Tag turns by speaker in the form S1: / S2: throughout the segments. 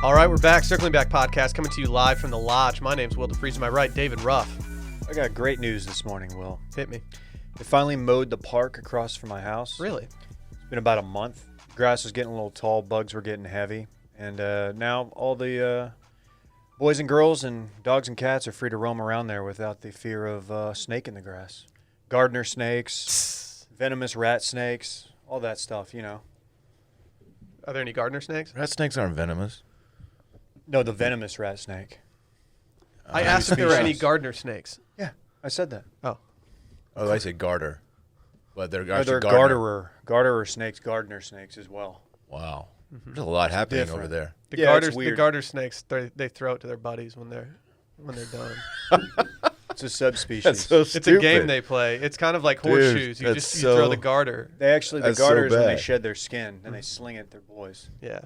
S1: All right, we're back. Circling Back podcast coming to you live from the lodge. My name's Will DeFries. To my right, David Ruff.
S2: I got great news this morning, Will.
S1: Hit me.
S2: They finally mowed the park across from my house.
S1: Really?
S2: It's been about a month. Grass was getting a little tall. Bugs were getting heavy. And now all the boys and girls and dogs and cats are free to roam around there without the fear of snake in the grass. Gardener snakes, venomous rat snakes, all that stuff, you know.
S1: Are there any gardener snakes?
S3: Rat snakes aren't venomous.
S2: No, the venomous rat snake.
S1: I asked if there were any gardener snakes.
S2: Yeah, I said that.
S1: Oh.
S3: Oh, I said garter. But they're
S2: No,
S3: actually
S2: they're garderer snakes, gardener snakes as well.
S3: Wow. There's a lot happening over there.
S1: The
S2: Yeah,
S1: garter,
S2: it's weird.
S1: the garter snakes, they throw it to their buddies when they're done.
S2: It's a subspecies.
S3: That's so
S1: It's a game they play. It's kind of like horseshoes. You
S3: that's
S1: you throw
S3: so-
S1: the garter.
S2: They actually, the
S3: That's so
S2: garters, when they
S3: bad.
S2: shed their skin, and they sling it at their boys.
S1: Yeah.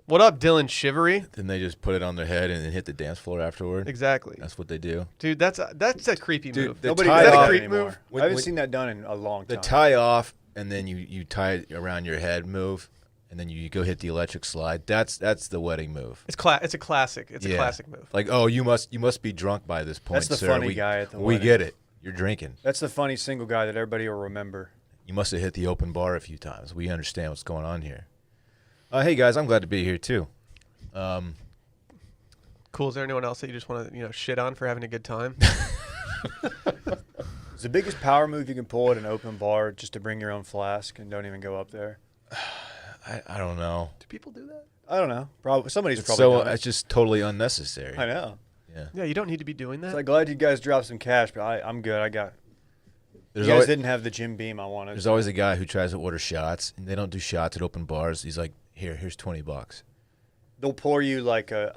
S1: What up, Dylan Shivery?
S3: Then they just put it on their head and then hit the dance floor afterward.
S1: Exactly.
S3: That's what they do.
S1: Dude, that's a creepy
S3: Dude,
S1: move.
S3: the
S2: Nobody
S3: tie
S2: does
S3: off
S2: that
S1: creep
S2: anymore.
S1: move?
S3: When-
S2: I haven't
S3: when-
S2: seen that done in a long time.
S3: The tie off and then you tie it around your head move and then you go hit the electric slide. That's the wedding move.
S1: It's a classic. It's a classic move.
S3: Like, oh, you must be drunk by this point,
S2: That's the
S3: sir.
S2: funny guy at the
S3: We
S2: wedding.
S3: get it. You're drinking.
S2: That's the funny single guy that everybody will remember.
S3: You must have hit the open bar a few times. We understand what's going on here. Hey guys, I'm glad to be here too.
S1: Cool. Is there anyone else that you just want to shit on for having a good time?
S2: It's the biggest power move you can pull at an open bar, just to bring your own flask and don't even go up there.
S3: I don't know.
S1: Do people do that?
S2: I don't know. Probably somebody's
S3: It's
S2: probably done
S3: it's
S2: it.
S3: just totally unnecessary.
S2: I know.
S3: Yeah.
S1: Yeah, you don't need to be doing that.
S2: It's like, glad you guys dropped some cash, but I'm good. You
S3: There's
S2: guys
S3: always,
S2: didn't have the Jim Beam I wanted.
S3: there's always a guy who tries to order shots, and they don't do shots at open bars. He's like, here's $20.
S2: They'll pour you like a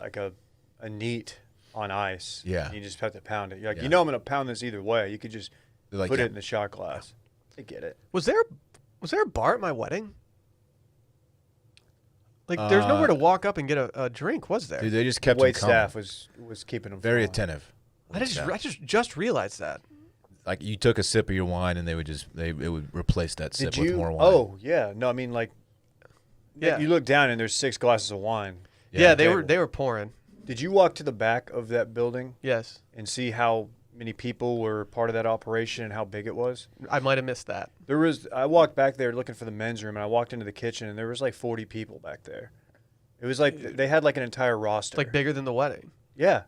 S2: neat on ice.
S3: Yeah.
S2: And you just have to pound it. You're like,
S3: Yeah.
S2: you know I'm going to pound this either way. You could just
S3: They're like,
S2: put
S3: yeah.
S2: it in the shot glass. I get it.
S1: Was there a bar at my wedding? Like, there's nowhere to walk up and get a drink, was there?
S3: Dude, they just kept
S2: Wait
S3: him coming.
S2: staff was keeping them
S3: Very
S2: flowing.
S3: attentive.
S1: I just realized that.
S3: Like you took a sip of your wine, and they would replace that sip
S2: Did
S3: with
S2: you?
S3: more wine.
S2: Oh yeah, no, I mean like,
S1: Yeah.
S2: You look down and there's 6 glasses of wine.
S1: Yeah,
S2: table.
S1: they were pouring.
S2: Did you walk to the back of that building
S1: Yes,
S2: and see how many people were part of that operation and how big it was?
S1: I might have missed that.
S2: I walked back there looking for the men's room, and I walked into the kitchen, and there was like 40 people back there. It was like they had like an entire roster.
S1: It's like bigger than the wedding.
S2: Yeah,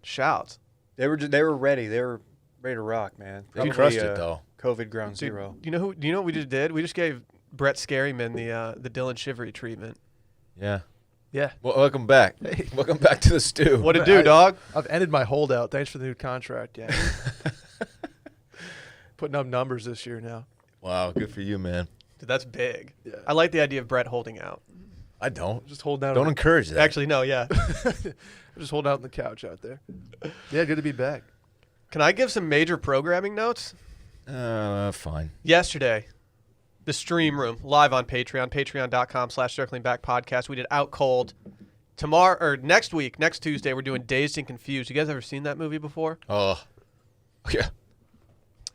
S1: Shouts.
S2: they were ready. They were ready to rock, man.
S3: They crushed it though.
S2: COVID ground
S1: Dude,
S2: zero.
S1: do you know what we just did? We just gave Brett Scaryman the Dylan Shivery treatment.
S3: Yeah.
S1: Yeah.
S3: Well, welcome back. Welcome back to the stew.
S1: What it do, dog?
S4: I've ended my holdout. Thanks for the new contract. Yeah. Putting up numbers this year now.
S3: Wow, good for you, man.
S1: Dude, that's big.
S4: Yeah.
S1: I like the idea of Brett holding out.
S3: I don't.
S4: Just hold down.
S3: Don't encourage that.
S1: Actually, no, yeah.
S4: Just hold out on the couch out there. Yeah, good to be back.
S1: Can I give some major programming notes?
S3: Fine.
S1: Yesterday, the stream room live on Patreon, patreon.com/circlingbackpodcast. We did Out Cold. Tomorrow or next week, next Tuesday, we're doing Dazed and Confused. You guys ever seen that movie before?
S3: Oh, yeah.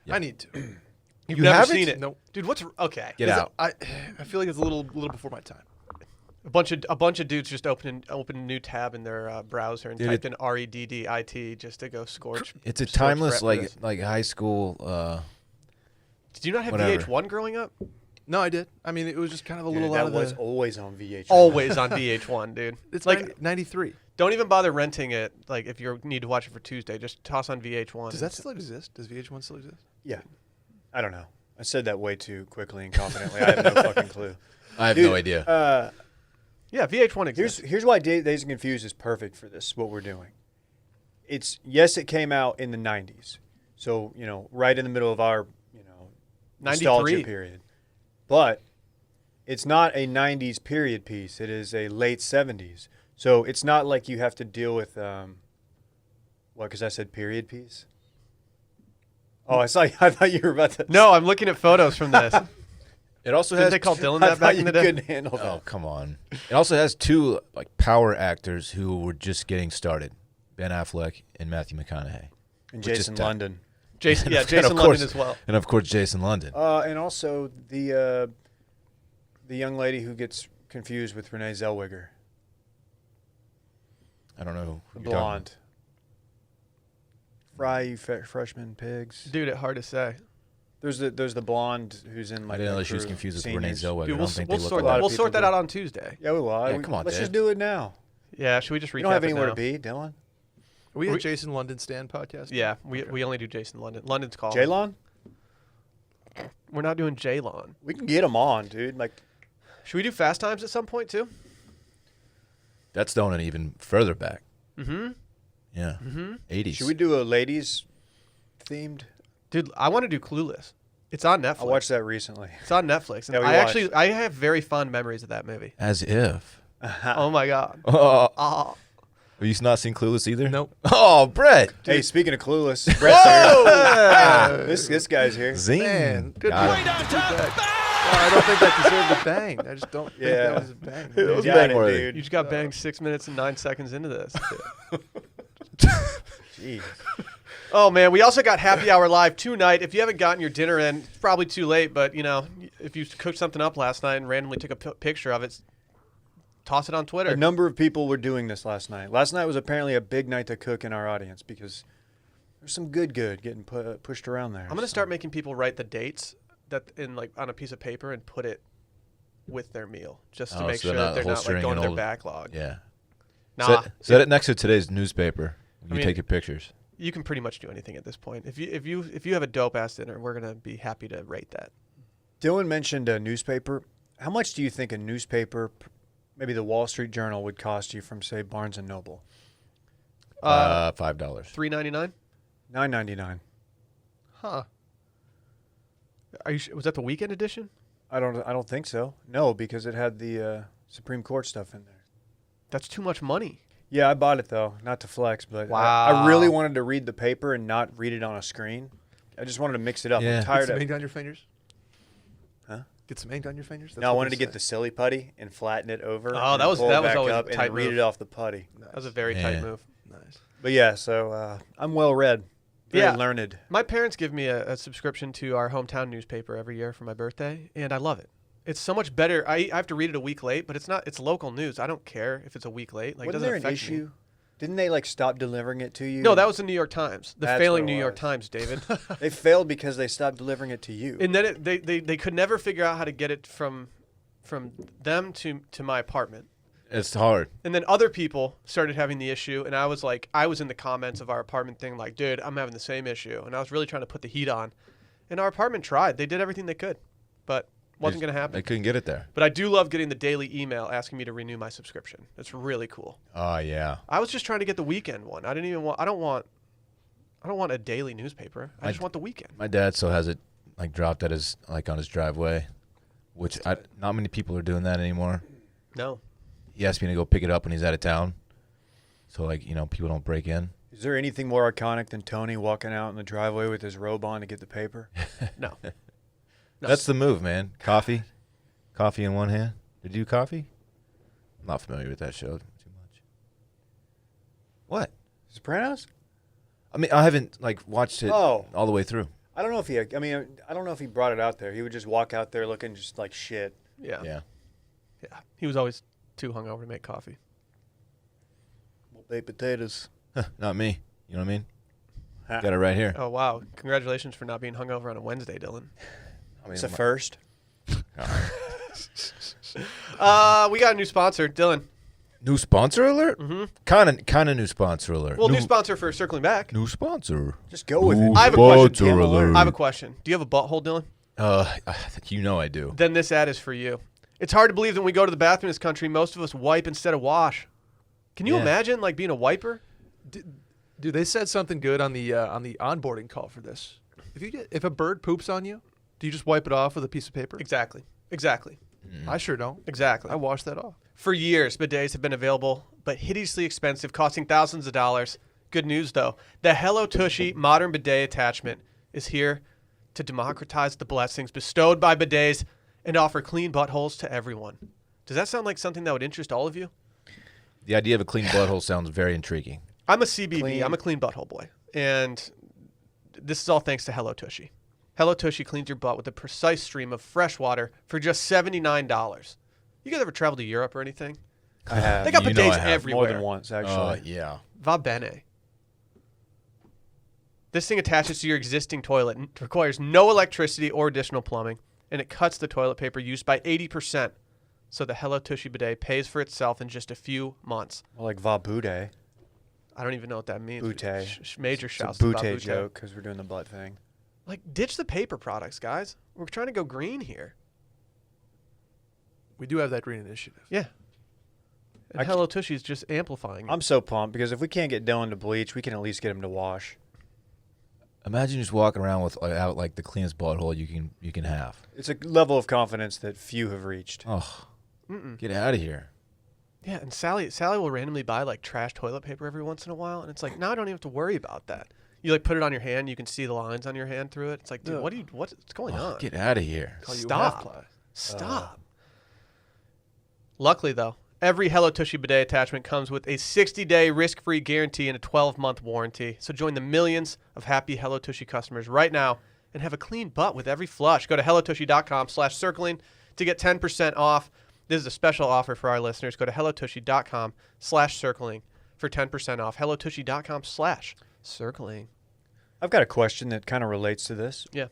S3: Yeah.
S4: I need to.
S1: You've
S3: You
S1: never
S3: haven't?
S1: seen it.
S4: Nope.
S1: Dude, what's okay?
S3: Get out.
S4: I feel like it's a little before my time.
S1: A bunch of dudes just opened a new tab in their browser and
S3: Dude,
S1: typed in REDDIT just to go scorch.
S3: It's a
S1: scorch
S3: timeless
S1: Brett with
S3: like
S1: it.
S3: high school.
S1: Did you not have
S3: whatever.
S1: VH1 growing up?
S4: No, I did. I mean, it was just kind of a
S2: Dude,
S4: little
S2: that
S4: out of
S2: was
S4: the.
S2: always on VH1.
S1: Always on VH1, dude.
S4: It's
S1: like
S4: like 93.
S1: don't even bother renting it. Like if you need to watch it for Tuesday, just toss on VH1.
S4: Does that still exist? Does VH1 still exist?
S2: Yeah. I don't know. I said that way too quickly and confidently. I have no fucking clue.
S3: I have
S2: Dude,
S3: no idea.
S1: Yeah, VH1 exists.
S2: Here's why Dazed and Confused is perfect for this, what we're doing. It came out in the 90s. So, right in the middle of our, nostalgia
S1: 93.
S2: period. But it's not a 90s period piece. It is a late 70s. So it's not like you have to deal with, because I said period piece? Oh, I thought you were about to.
S1: No, I'm looking at photos from this.
S3: It also
S1: Didn't
S3: has.
S1: they call Dylan
S2: I
S1: that
S2: thought
S1: back in
S2: you
S1: the day?
S2: couldn't handle that.
S3: Oh, come on. It also has 2 like power actors who were just getting started, Ben Affleck and Matthew McConaughey,
S2: And
S3: which is
S2: Jason
S3: tough.
S2: London.
S1: Jason
S3: And
S1: London
S3: of course-
S1: as well.
S3: and of course Jason London.
S2: And also the young lady who gets confused with Renee Zellweger.
S3: I don't know. Who
S2: The
S3: you're talking
S2: blonde. Fry, you freshman pigs.
S1: Dude, it's hard to say.
S2: There's the blonde who's in
S3: about.
S2: like.
S3: I didn't know
S2: that
S3: she was
S2: crew,
S3: confused with
S2: seniors.
S3: Renee Zellweger.
S1: Dude,
S3: I don't think
S1: we'll
S3: they look
S1: sort
S2: a lot
S1: that.
S2: of
S1: We'll
S2: people
S1: sort that
S2: do.
S1: out on Tuesday.
S2: Yeah, we will.
S3: Yeah, come on,
S2: Let's
S3: Dad.
S2: just do it now.
S1: Yeah, should we just recap
S2: You don't have
S1: it
S2: anywhere
S1: now?
S2: to be, Dylan.
S4: Are we a
S1: We-
S4: Jason London Stand podcast?
S1: Yeah, we only do Jason London. London's calling.
S2: Jalon?
S1: We're not doing Jalon.
S2: We can get him on, dude. Like,
S1: Should we do Fast Times at some point too?
S3: That's going even further back.
S1: Mm-hmm.
S3: Yeah. 80s.
S2: should we do a ladies themed?
S1: Dude, I want to do Clueless. It's on Netflix.
S2: I watched that recently.
S1: It's on Netflix, and
S2: Yeah, we
S1: I have very fond memories of that movie.
S3: As if.
S1: Oh my god.
S3: Oh,
S1: Oh.
S3: have you not seen Clueless either?
S4: Nope.
S3: Oh, Brett.
S2: Hey, speaking of clueless, Brett's here.
S1: Yeah.
S2: This guy's here.
S3: Zing.
S4: Man, good
S3: Got
S4: job.
S3: him.
S4: I don't think that deserved a bang. I just don't think
S2: Yeah.
S4: that was a bang.
S3: It was
S2: Got it,
S3: bang-worthy.
S1: You
S2: dude.
S1: just got banged 6 minutes and 9 seconds into this.
S2: Jeez.
S1: Oh man, we also got Happy Hour live tonight. If you haven't gotten your dinner in, it's probably too late. But you know, if you cooked something up last night and randomly took a picture of it, toss it on Twitter.
S2: A number of people were doing this last night. Last night was apparently a big night to cook in our audience because there's some good getting pushed around there.
S1: I'm gonna
S2: so.
S1: start making people write the dates that in like on a piece of paper and put it with their meal, just to
S3: Oh,
S1: make
S3: so
S1: sure
S3: they're
S1: that they're
S3: not
S1: not like
S3: holstering
S1: going to
S3: an
S1: their
S3: old-
S1: backlog.
S3: Yeah.
S1: Nah,
S3: Set it next to today's newspaper. You
S1: mean-
S3: take your pictures.
S1: you can pretty much do anything at this point. If you have a dope ass dinner, we're gonna be happy to rate that.
S2: Dylan mentioned a newspaper. How much do you think a newspaper, maybe the Wall Street Journal, would cost you from, say, Barnes and Noble?
S3: $5.
S1: $3.99.
S2: $9.99.
S1: Huh. Are you? Was that the weekend edition?
S2: I don't think so. No, because it had the Supreme Court stuff in there.
S1: That's too much money.
S2: Yeah, I bought it though, not to flex, but
S1: Wow.
S2: I really wanted to read the paper and not read it on a screen. I just wanted to mix it up.
S3: Yeah.
S2: I'm
S4: Get
S2: tired
S4: some
S2: of.
S4: ink on your fingers?
S2: Huh?
S4: Get some ink on your fingers? That's
S2: No, I
S4: what
S2: wanted
S4: they
S2: to get
S4: say.
S2: the silly putty and flatten it over.
S1: Oh,
S2: and
S1: that was-
S2: pull
S1: that
S2: it
S1: was
S2: back
S1: always a
S2: up
S1: tight
S2: and read
S1: move.
S2: it off the putty.
S1: That was a very
S3: Yeah.
S1: tight move.
S4: Nice.
S2: But yeah, so I'm well read, very
S1: Yeah.
S2: learned.
S1: My parents give me a subscription to our hometown newspaper every year for my birthday, and I love it. It's so much better. I have to read it a week late, but it's not. It's local news. I don't care if it's a week late. Like, it
S2: Wasn't
S1: doesn't
S2: there an
S1: affect
S2: issue?
S1: me.
S2: Didn't they like stop delivering it to you?
S1: No, that was the New York Times. The
S2: That's
S1: failing
S2: what it
S1: New York
S2: was.
S1: Times, David.
S2: They failed because they stopped delivering it to you.
S1: And then they could never figure out how to get it from them to my apartment.
S3: It's hard.
S1: And then other people started having the issue, and I was in the comments of our apartment thing, like, dude, I'm having the same issue. And I was really trying to put the heat on. And our apartment tried. They did everything they could, but wasn't going to happen.
S3: They couldn't get it there.
S1: But I do love getting the daily email asking me to renew my subscription. It's really cool.
S3: Oh, yeah.
S1: I was just trying to get the weekend one. I don't want a daily newspaper. I just want the weekend.
S3: My dad still has it like dropped at his on his driveway, which not many people are doing that anymore.
S1: No.
S3: He asked me to go pick it up when he's out of town, so people don't break in.
S2: Is there anything more iconic than Tony walking out in the driveway with his robe on to get the paper?
S1: No. No.
S3: That's the move, man. Coffee in one hand. Did you do coffee? I'm not familiar with that show too much. What?
S2: Sopranos?
S3: I mean, I haven't watched it
S2: Oh.
S3: all the way through.
S2: I don't know if I don't know if he brought it out there. He would just walk out there looking just like shit.
S1: Yeah.
S3: Yeah.
S1: Yeah. He was always too hungover to make coffee.
S2: Baked potatoes.
S3: Not me. You know what I mean?
S2: Ha.
S3: Got it right here.
S1: Oh, wow. Congratulations for not being hungover on a Wednesday, Dylan.
S3: I mean,
S2: It's a first.
S1: We got a new sponsor, Dylan.
S3: New sponsor alert?
S1: Mm-hmm.
S3: Kind of new sponsor alert.
S1: Well, new sponsor for Circling Back.
S3: New sponsor.
S2: Just go with it.
S1: I have a question.
S3: Sponsor alert.
S1: I have a question. Do you have a butthole, Dylan?
S3: I do.
S1: Then this ad is for you. It's hard to believe that when we go to the bathroom in this country, most of us wipe instead of wash. Can you
S3: Yeah.
S1: imagine being a wiper?
S4: Dude, they said something good on the onboarding call for this. If a bird poops on you, do you just wipe it off with a piece of paper?
S1: Exactly.
S4: I sure don't.
S1: Exactly.
S4: I wash that off.
S1: For years, bidets have been available, but hideously expensive, costing thousands of dollars. Good news, though. The Hello Tushy modern bidet attachment is here to democratize the blessings bestowed by bidets and offer clean buttholes to everyone. Does that sound like something that would interest all of you?
S3: The idea of a clean butthole sounds very intriguing.
S1: I'm a CBB.
S2: Clean.
S1: I'm a clean butthole boy. And this is all thanks to Hello Tushy. Hello Tushy cleans your butt with a precise stream of fresh water for just $79. You guys ever travel to Europe or anything?
S2: I have.
S1: They got
S3: You know I
S1: bidets
S3: have.
S1: everywhere.
S2: More than once, actually.
S3: Oh, yeah.
S1: Va bene. This thing attaches to your existing toilet and requires no electricity or additional plumbing, and it cuts the toilet paper use by 80%. So the Hello Tushy bidet pays for itself in just a few months.
S2: More like Va Bude.
S1: I don't even know what that means.
S2: Boutte.
S1: Major
S2: It's
S1: shouts
S2: a
S1: to Va
S2: Boutte
S1: Boutte.
S2: joke because we're doing the butt thing.
S1: Like, ditch the paper products, guys. We're trying to go green here.
S4: We do have that green initiative.
S1: Yeah. And
S2: I
S1: Hello Tushy is just amplifying it.
S2: I'm so pumped because if we can't get Dylan to bleach, we can at least get him to wash.
S3: Imagine just walking around with out like the cleanest butthole you can have.
S2: It's a level of confidence that few have reached.
S3: Oh,
S1: Mm-mm.
S3: get out of here.
S1: Yeah, and Sally will randomly buy like trash toilet paper every once in a while, and it's like, now I don't even have to worry about that. You like put it on your hand, you can see the lines on your hand through it. It's like, dude,
S4: Ugh.
S1: what's going on?
S3: Get out of here.
S4: Call you
S1: Stop.
S4: half-ply.
S1: Stop. Luckily, though, every Hello Tushy bidet attachment comes with a 60-day risk-free guarantee and a 12-month warranty. So join the millions of happy Hello Tushy customers right now and have a clean butt with every flush. Go to hellotushy.com/circling to get 10% off. This is a special offer for our listeners. Go to hellotushy.com/circling for 10% off. hellotushy.com/circling.
S2: I've got a question that kind of relates to this.
S1: Yeah.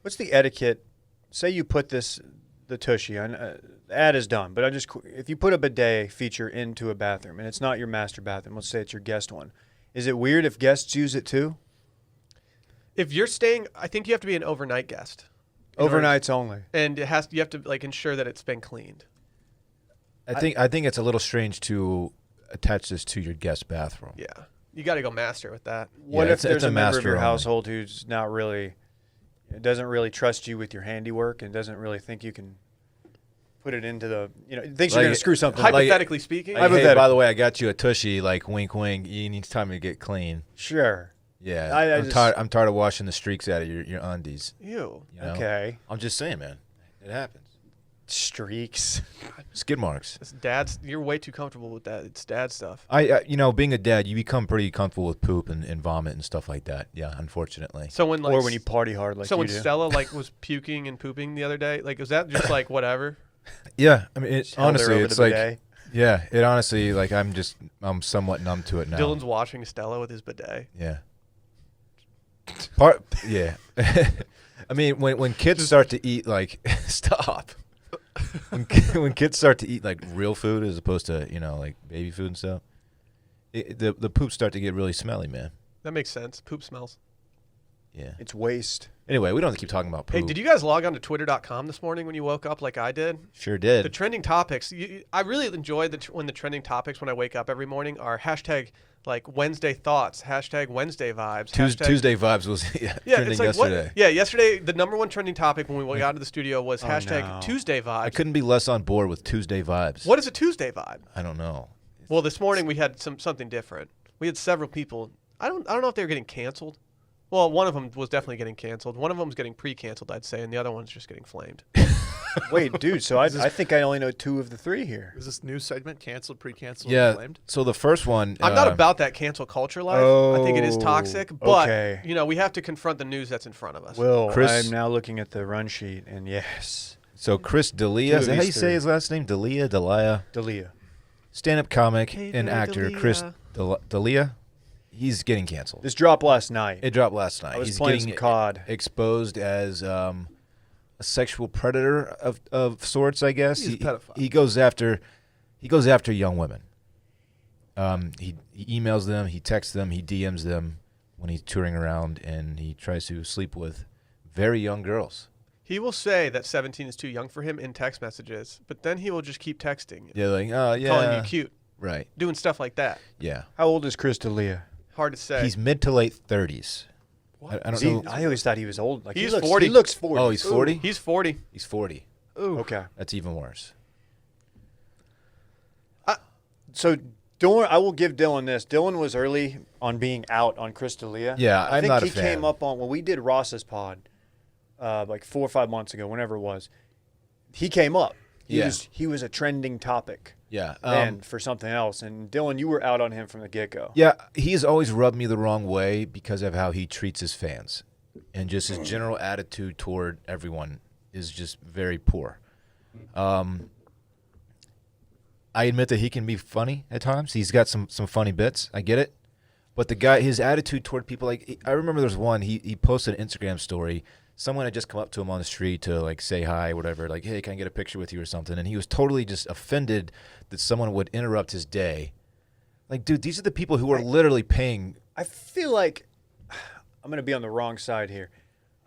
S2: What's the etiquette? Say you put the Tushy on. The ad is done, but if you put a bidet feature into a bathroom and it's not your master bathroom, let's say it's your guest one, is it weird if guests use it too?
S1: If you're staying, I think you have to be an overnight guest.
S2: Overnights only.
S1: And you have to like ensure that it's been cleaned.
S3: I think it's a little strange to attach this to your guest bathroom.
S1: Yeah. You got to go master with that.
S2: What
S3: Yeah,
S2: if
S3: it's
S2: there's
S3: a
S2: a member of
S3: master
S2: your
S3: only.
S2: household who's not really, doesn't really trust you with your handiwork and doesn't really think you can put it into the, thinks you're
S3: Like-
S2: going to screw something
S3: Like-
S2: up?
S1: Hypothetically speaking,
S3: Like, hey,
S2: Hypothetical.
S3: by the way, I got you a tushy. Like, wink, wink. You need time to get clean.
S2: Sure.
S3: Yeah,
S2: I
S3: I'm tired of washing the streaks out of your undies.
S1: ew.
S3: You know?
S2: Okay.
S3: I'm just saying, man. It happens.
S2: Streaks.
S3: Skid marks.
S1: It's dad's. You're way too comfortable with that. It's dad stuff.
S3: Being a dad, you become pretty comfortable with poop and vomit and stuff like that. Yeah, unfortunately.
S1: So when
S2: Or when you party hard like
S1: so
S2: you
S1: when
S2: do.
S1: Stella was puking and pooping the other day, like was that just like whatever?
S3: Yeah, I mean,
S2: Just held her
S3: honestly,
S2: over
S3: it's
S2: the
S3: like,
S2: bidet.
S3: yeah, it honestly, like, I'm somewhat numb to it now.
S1: Dylan's watching Stella with his bidet.
S3: Yeah. Yeah. I mean, when kids start to eat, like, stop. When kids start to eat, like, real food as opposed to, like, baby food and stuff, the poops start to get really smelly, man.
S1: That makes sense. Poop smells.
S3: Yeah.
S2: It's waste.
S3: Anyway, we don't have to keep talking about poop.
S1: Hey, did you guys log on to twitter.com this morning when you woke up like I did?
S3: Sure did.
S1: The trending topics. I really enjoy when the trending topics when I wake up every morning are hashtag like Wednesday thoughts, hashtag Wednesday vibes. hashtag-
S3: Tuesday vibes was
S1: Yeah,
S3: trending
S1: it's like
S3: yesterday.
S1: what? Yeah, yesterday the number one trending topic when we got into the studio was
S2: Oh,
S1: hashtag
S2: no.
S1: Tuesday vibes.
S3: I couldn't be less on board with Tuesday vibes.
S1: What is a Tuesday vibe?
S3: I don't know.
S1: Well, this morning we had something different. We had several people. I don't know if they were getting canceled. Well, one of them was definitely getting canceled. One of them was getting pre-canceled, I'd say, and the other one's just getting flamed.
S2: Wait, dude, so I think I only know 2 of the 3 here.
S4: Is this new segment canceled, pre-canceled,
S3: Yeah.
S4: and flamed?
S3: So the first one.
S1: I'm not about that cancel culture life. I think it is
S2: Oh,
S1: toxic, but
S2: okay.
S1: we have to confront the news that's in front of us.
S2: Will,
S3: Chris-
S2: I'm now looking at the run sheet, and yes,
S3: So Chris D'Elia,
S2: Two
S3: is
S2: of
S3: that how
S2: these
S3: you say
S2: three.
S3: his last name? D'Elia.
S2: Dalia.
S3: Stand-up comic
S1: Hey
S3: and
S1: there,
S3: actor
S1: D'Elia.
S3: Chris D'Elia. He's getting canceled.
S2: This dropped last night.
S3: It dropped last night.
S2: I was
S3: He's
S2: playing
S3: getting
S2: some COD.
S3: exposed as a sexual predator of sorts, I guess.
S4: He's a pedophile.
S3: He goes after young women. He emails them, he texts them, he DMs them when he's touring around, and he tries to sleep with very young girls.
S1: He will say that 17 is too young for him in text messages, but then he will just keep texting,
S3: Yeah, like, oh yeah,
S1: calling you cute,
S3: right?
S1: doing stuff like that.
S3: Yeah,
S2: How old is Chris Dalia?
S1: Hard to say.
S3: he's mid to late 30s. I don't know.
S2: I always thought he was old. Like
S1: He's
S2: he looks,
S1: 40.
S2: He looks 40.
S3: Oh, he's 40.
S1: He's 40.
S3: He's 40.
S1: Ooh.
S2: Okay.
S3: That's even worse.
S2: So Dylan, I will give Dylan this. Dylan was early on being out on Chris D'Elia.
S3: Yeah,
S2: I
S3: I'm
S2: think
S3: not a
S2: he
S3: fan.
S2: came up on when we did Ross's pod, like 4 or 5 months ago, whenever it was. He came up. He was a trending topic.
S3: Yeah.
S2: And for something else. And Dylan, you were out on him from the get go.
S3: Yeah, he's always rubbed me the wrong way because of how he treats his fans. And just his general attitude toward everyone is just very poor. I admit that he can be funny at times. He's got some funny bits. I get it. But the guy, his attitude toward people, like, I remember there was one, he posted an Instagram story. Someone had just come up to him on the street to, like, say hi or whatever, like, hey, can I get a picture with you or something? And he was totally just offended that someone would interrupt his day. Like, dude, these are the people who are literally paying.
S2: I feel like I'm going to be on the wrong side here.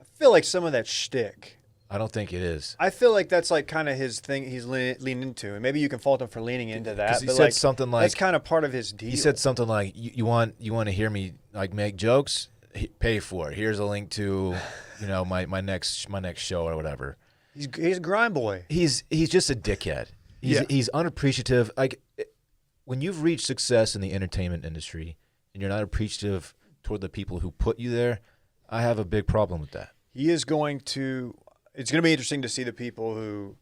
S2: I feel like some of that shtick.
S3: I don't think it is.
S2: I feel like that's like kind of his thing he's leaning into. And maybe you can fault him for leaning into that.
S3: He
S2: but
S3: said
S2: like,
S3: something like,
S2: that's kind of part of his deal.
S3: he said something like, you want to hear me, like, make jokes? Pay for it. Here's a link to, my next show or whatever.
S2: He's a grind boy.
S3: He's just a dickhead. He's unappreciative. Like, when you've reached success in the entertainment industry and you're not appreciative toward the people who put you there, I have a big problem with that.
S2: It's going to be interesting to see the people who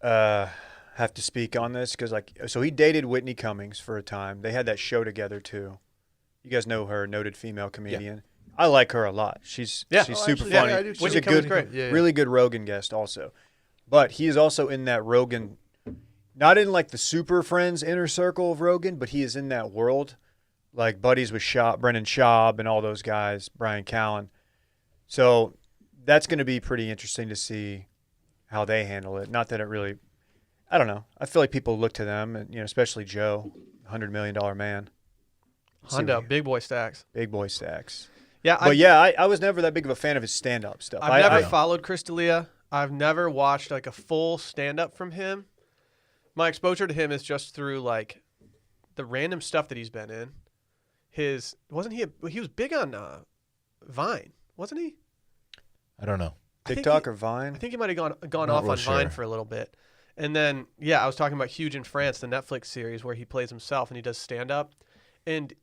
S2: have to speak on this because, so he dated Whitney Cummings for a time. They had that show together too. You guys know her, noted female comedian. Yeah. I like her a lot. She's super funny.
S4: I do.
S2: She's a really good Rogan guest also. But he is also in that Rogan, not in like the super friends inner circle of Rogan, but he is in that world, like buddies with Brendan Schaub and all those guys, Brian Callen. So that's going to be pretty interesting to see how they handle it. Not that it really, I don't know. I feel like people look to them, and especially Joe, $100 million man.
S1: Honda, big boy stacks.
S2: Big boy stacks.
S1: Yeah,
S2: I was never that big of a fan of his stand-up stuff.
S1: I've never followed Chris D'Elia. I've never watched like a full stand-up from him. My exposure to him is just through like the random stuff that he's been in. He was big on Vine, wasn't he?
S3: I don't know.
S2: TikTok or Vine?
S1: I think he might have gone off on Vine for a little bit. And then, I was talking about Huge in France, the Netflix series where he plays himself and he does stand-up. And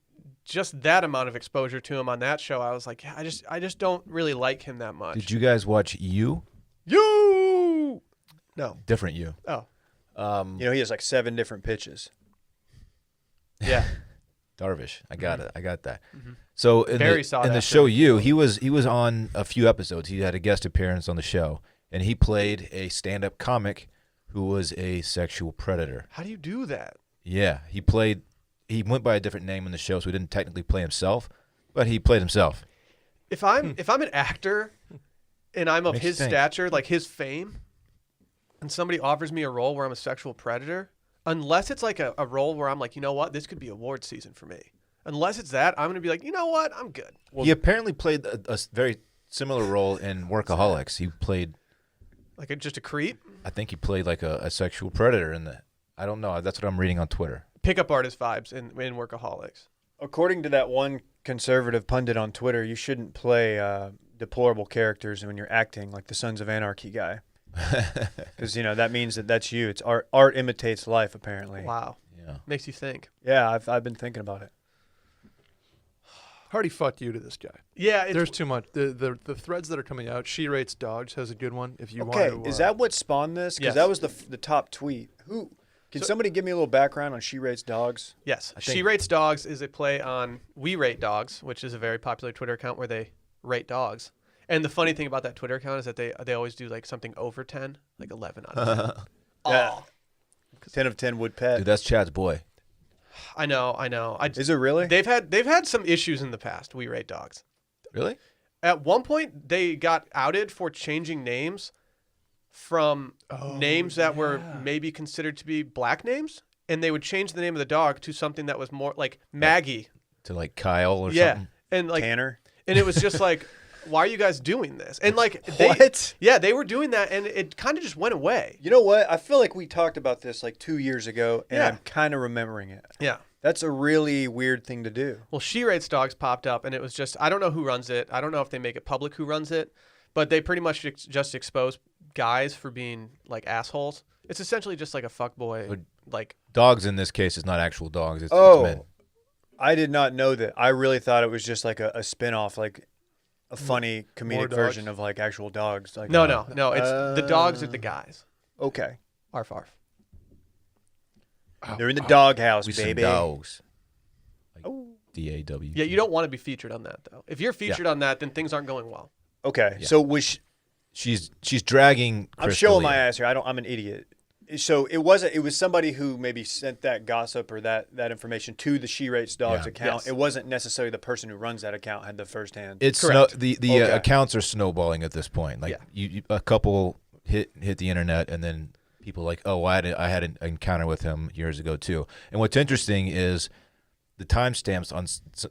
S1: just that amount of exposure to him on that show, I was like, I just don't really like him that much.
S3: Did you guys watch You?
S1: You? No.
S3: Different You.
S1: Oh.
S2: He has like 7 different pitches.
S1: Yeah.
S3: Darvish. I got it. I got that.
S1: Mm-hmm.
S3: So in the show You, he was on a few episodes. He had a guest appearance on the show, and he played a stand-up comic who was a sexual predator.
S1: How do you do that?
S3: Yeah, he went by a different name in the show, so he didn't technically play himself, but he played himself.
S1: If I'm an actor and I'm of his stature, like his fame, and somebody offers me a role where I'm a sexual predator, unless it's like a role where I'm like, you know what, this could be award season for me. Unless it's that, I'm going to be like, you know what, I'm good.
S3: Well, he apparently played a very similar role in Workaholics. He played
S1: like just a creep.
S3: I think he played like a sexual predator in that. I don't know. That's what I'm reading on Twitter.
S1: Pickup artist vibes in Workaholics.
S2: According to that one conservative pundit on Twitter, you shouldn't play deplorable characters when you're acting, like the Sons of Anarchy guy. Because, that means that's you. It's art. Art imitates life, apparently.
S1: Wow.
S3: Yeah.
S1: Makes you think.
S2: Yeah, I've been thinking about it.
S4: Hardy, fuck you to this guy.
S1: Yeah,
S4: there's too much. The threads that are coming out. She Rates Dogs has a good one. If you want to,
S2: is that what spawned this? Because that was the top tweet. Who? Can somebody give me a little background on She Rates Dogs?
S1: Yes, She Rates Dogs is a play on We Rate Dogs, which is a very popular Twitter account where they rate dogs. And the funny thing about that Twitter account is that they always do like something over 10, like 11 out of 10.
S2: Yeah. 10 of 10 would pet.
S3: Dude, that's Chad's boy.
S1: I know.
S2: Is it really?
S1: They've had some issues in the past. We Rate Dogs.
S3: Really?
S1: At one point, they got outed for changing names from names that were maybe considered to be black names, and they would change the name of the dog to something that was more like Maggie.
S3: To like Kyle or something?
S1: And like
S2: Tanner.
S1: And it was just like, why are you guys doing this? And like, they were doing that, and it kind of just went away.
S2: You know what? I feel like we talked about this like 2 years ago, and I'm kind of remembering it.
S1: Yeah.
S2: That's a really weird thing to do.
S1: Well, She Rates Dogs popped up, and it was just, I don't know who runs it. I don't know if they make it public who runs it, but they pretty much just expose guys for being like assholes. It's essentially just like a fuckboy. Like
S3: dogs in this case is not actual dogs. It's men.
S2: I did not know that. I really thought it was just like a spin-off, like a funny comedic version of like actual dogs. Like,
S1: no. It's the dogs are the guys.
S2: Okay.
S1: Arf arf.
S2: They're in the doghouse, baby.
S3: Some dogs. Like D-A-W.
S1: Yeah, you don't want to be featured on that though. If you're featured on that, then things aren't going well.
S2: Okay,
S3: Yeah.
S2: so was
S3: she's dragging.
S2: I'm showing my ass here. I'm an idiot. So it wasn't. It was somebody who maybe sent that gossip or that information to the She Rates Dogs
S3: Yeah.
S2: account.
S1: Yes.
S2: It wasn't necessarily the person who runs that account had the first hand.
S3: It's
S1: Correct.
S3: the
S2: Okay.
S3: accounts are snowballing at this point. Like a couple hit the internet, and then people like, oh, I had an encounter with him years ago too. And what's interesting is the timestamps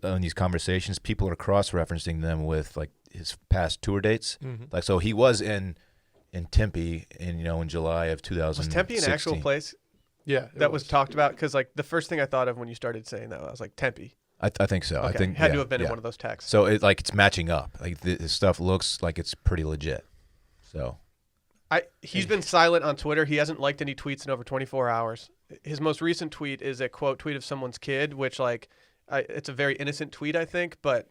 S3: on these conversations. People are cross-referencing them with like his past tour dates. Like, so he was in Tempe in July of 2016.
S1: Was Tempe an actual place
S4: Yeah,
S1: that was talked about? Because like the first thing I thought of when you started saying that, I was like Tempe.
S3: I think so.
S1: Okay.
S3: I think
S1: had to
S3: yeah,
S1: have been in
S3: yeah.
S1: one of those texts.
S3: So it's matching up. Like the stuff looks like it's pretty legit. So
S1: He's been silent on Twitter. He hasn't liked any tweets in over 24 hours. His most recent tweet is a quote tweet of someone's kid, which it's a very innocent tweet, I think, but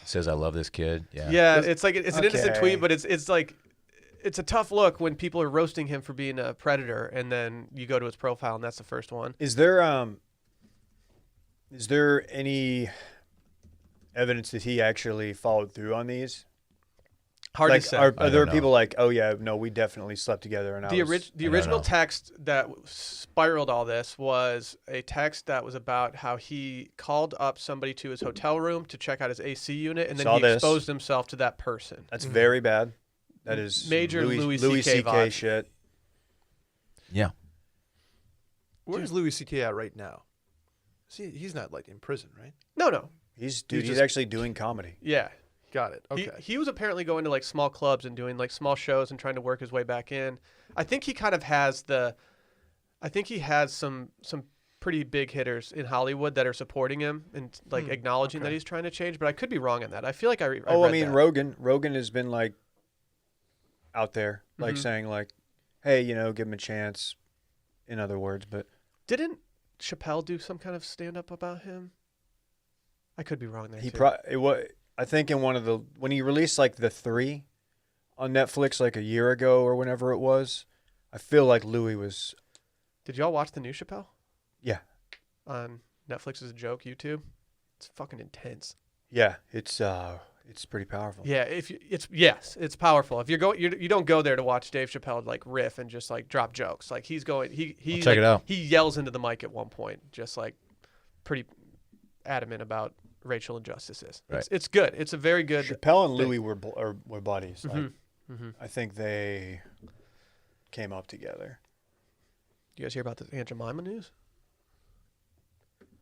S3: says I love this kid. Yeah.
S1: yeah, it's like it's an innocent
S2: Okay.
S1: tweet, but it's like it's a tough look when people are roasting him for being a predator, and then you go to his profile and that's the first one.
S2: Is there any evidence that he actually followed through on these?
S1: Hard
S2: Like,
S1: to say.
S2: are
S3: I
S2: there
S3: don't
S2: people like, oh yeah, no, we definitely slept together, and
S1: The
S2: I was,
S1: the
S3: I don't
S1: original
S3: know.
S1: text that spiraled all this was a text that was about how he called up somebody to his hotel room to check out his AC unit, and then
S2: Saw
S1: he
S2: this.
S1: exposed himself to that person.
S2: That's very bad. That is
S1: Major Louis
S2: Louis
S1: CK
S2: CK
S1: vibe.
S2: shit.
S3: Yeah.
S4: Where's Louis C.K. at right now? See, he's not like in prison, right?
S1: No.
S2: He's
S4: He's
S2: he's
S4: just-
S2: actually doing comedy.
S1: Yeah.
S4: Got it. Okay.
S1: He was apparently going to like small clubs and doing like small shows and trying to work his way back in. I think he kind of has some pretty big hitters in Hollywood that are supporting him and like acknowledging that
S4: okay.
S1: he's trying to change, but I could be wrong on that. I feel like I
S2: I
S1: read
S2: mean,
S1: that.
S2: Rogan has been like out there, like saying like, hey, give him a chance. In other words, but
S1: Didn't Chappelle do some kind of stand-up about him? I could be wrong there.
S2: he
S1: too.
S2: I think in one of the when he released like the 3 on Netflix like a year ago or whenever it was, I feel like Louis was
S1: Did y'all watch the new Chappelle
S2: yeah
S1: on Netflix as a joke YouTube? It's fucking intense.
S2: yeah it's pretty powerful.
S1: Yeah, it's powerful. If you don't go there to watch Dave Chappelle like riff and just like drop jokes. Like he
S3: I'll check
S1: like,
S3: it out.
S1: He yells into the mic at one point, just like pretty adamant about racial injustices.
S3: Right.
S1: It's good. It's a very good.
S2: Chappelle and Louis were buddies. Like,
S1: Mm-hmm.
S2: I think they came up together.
S1: You guys hear about the Aunt Jemima news?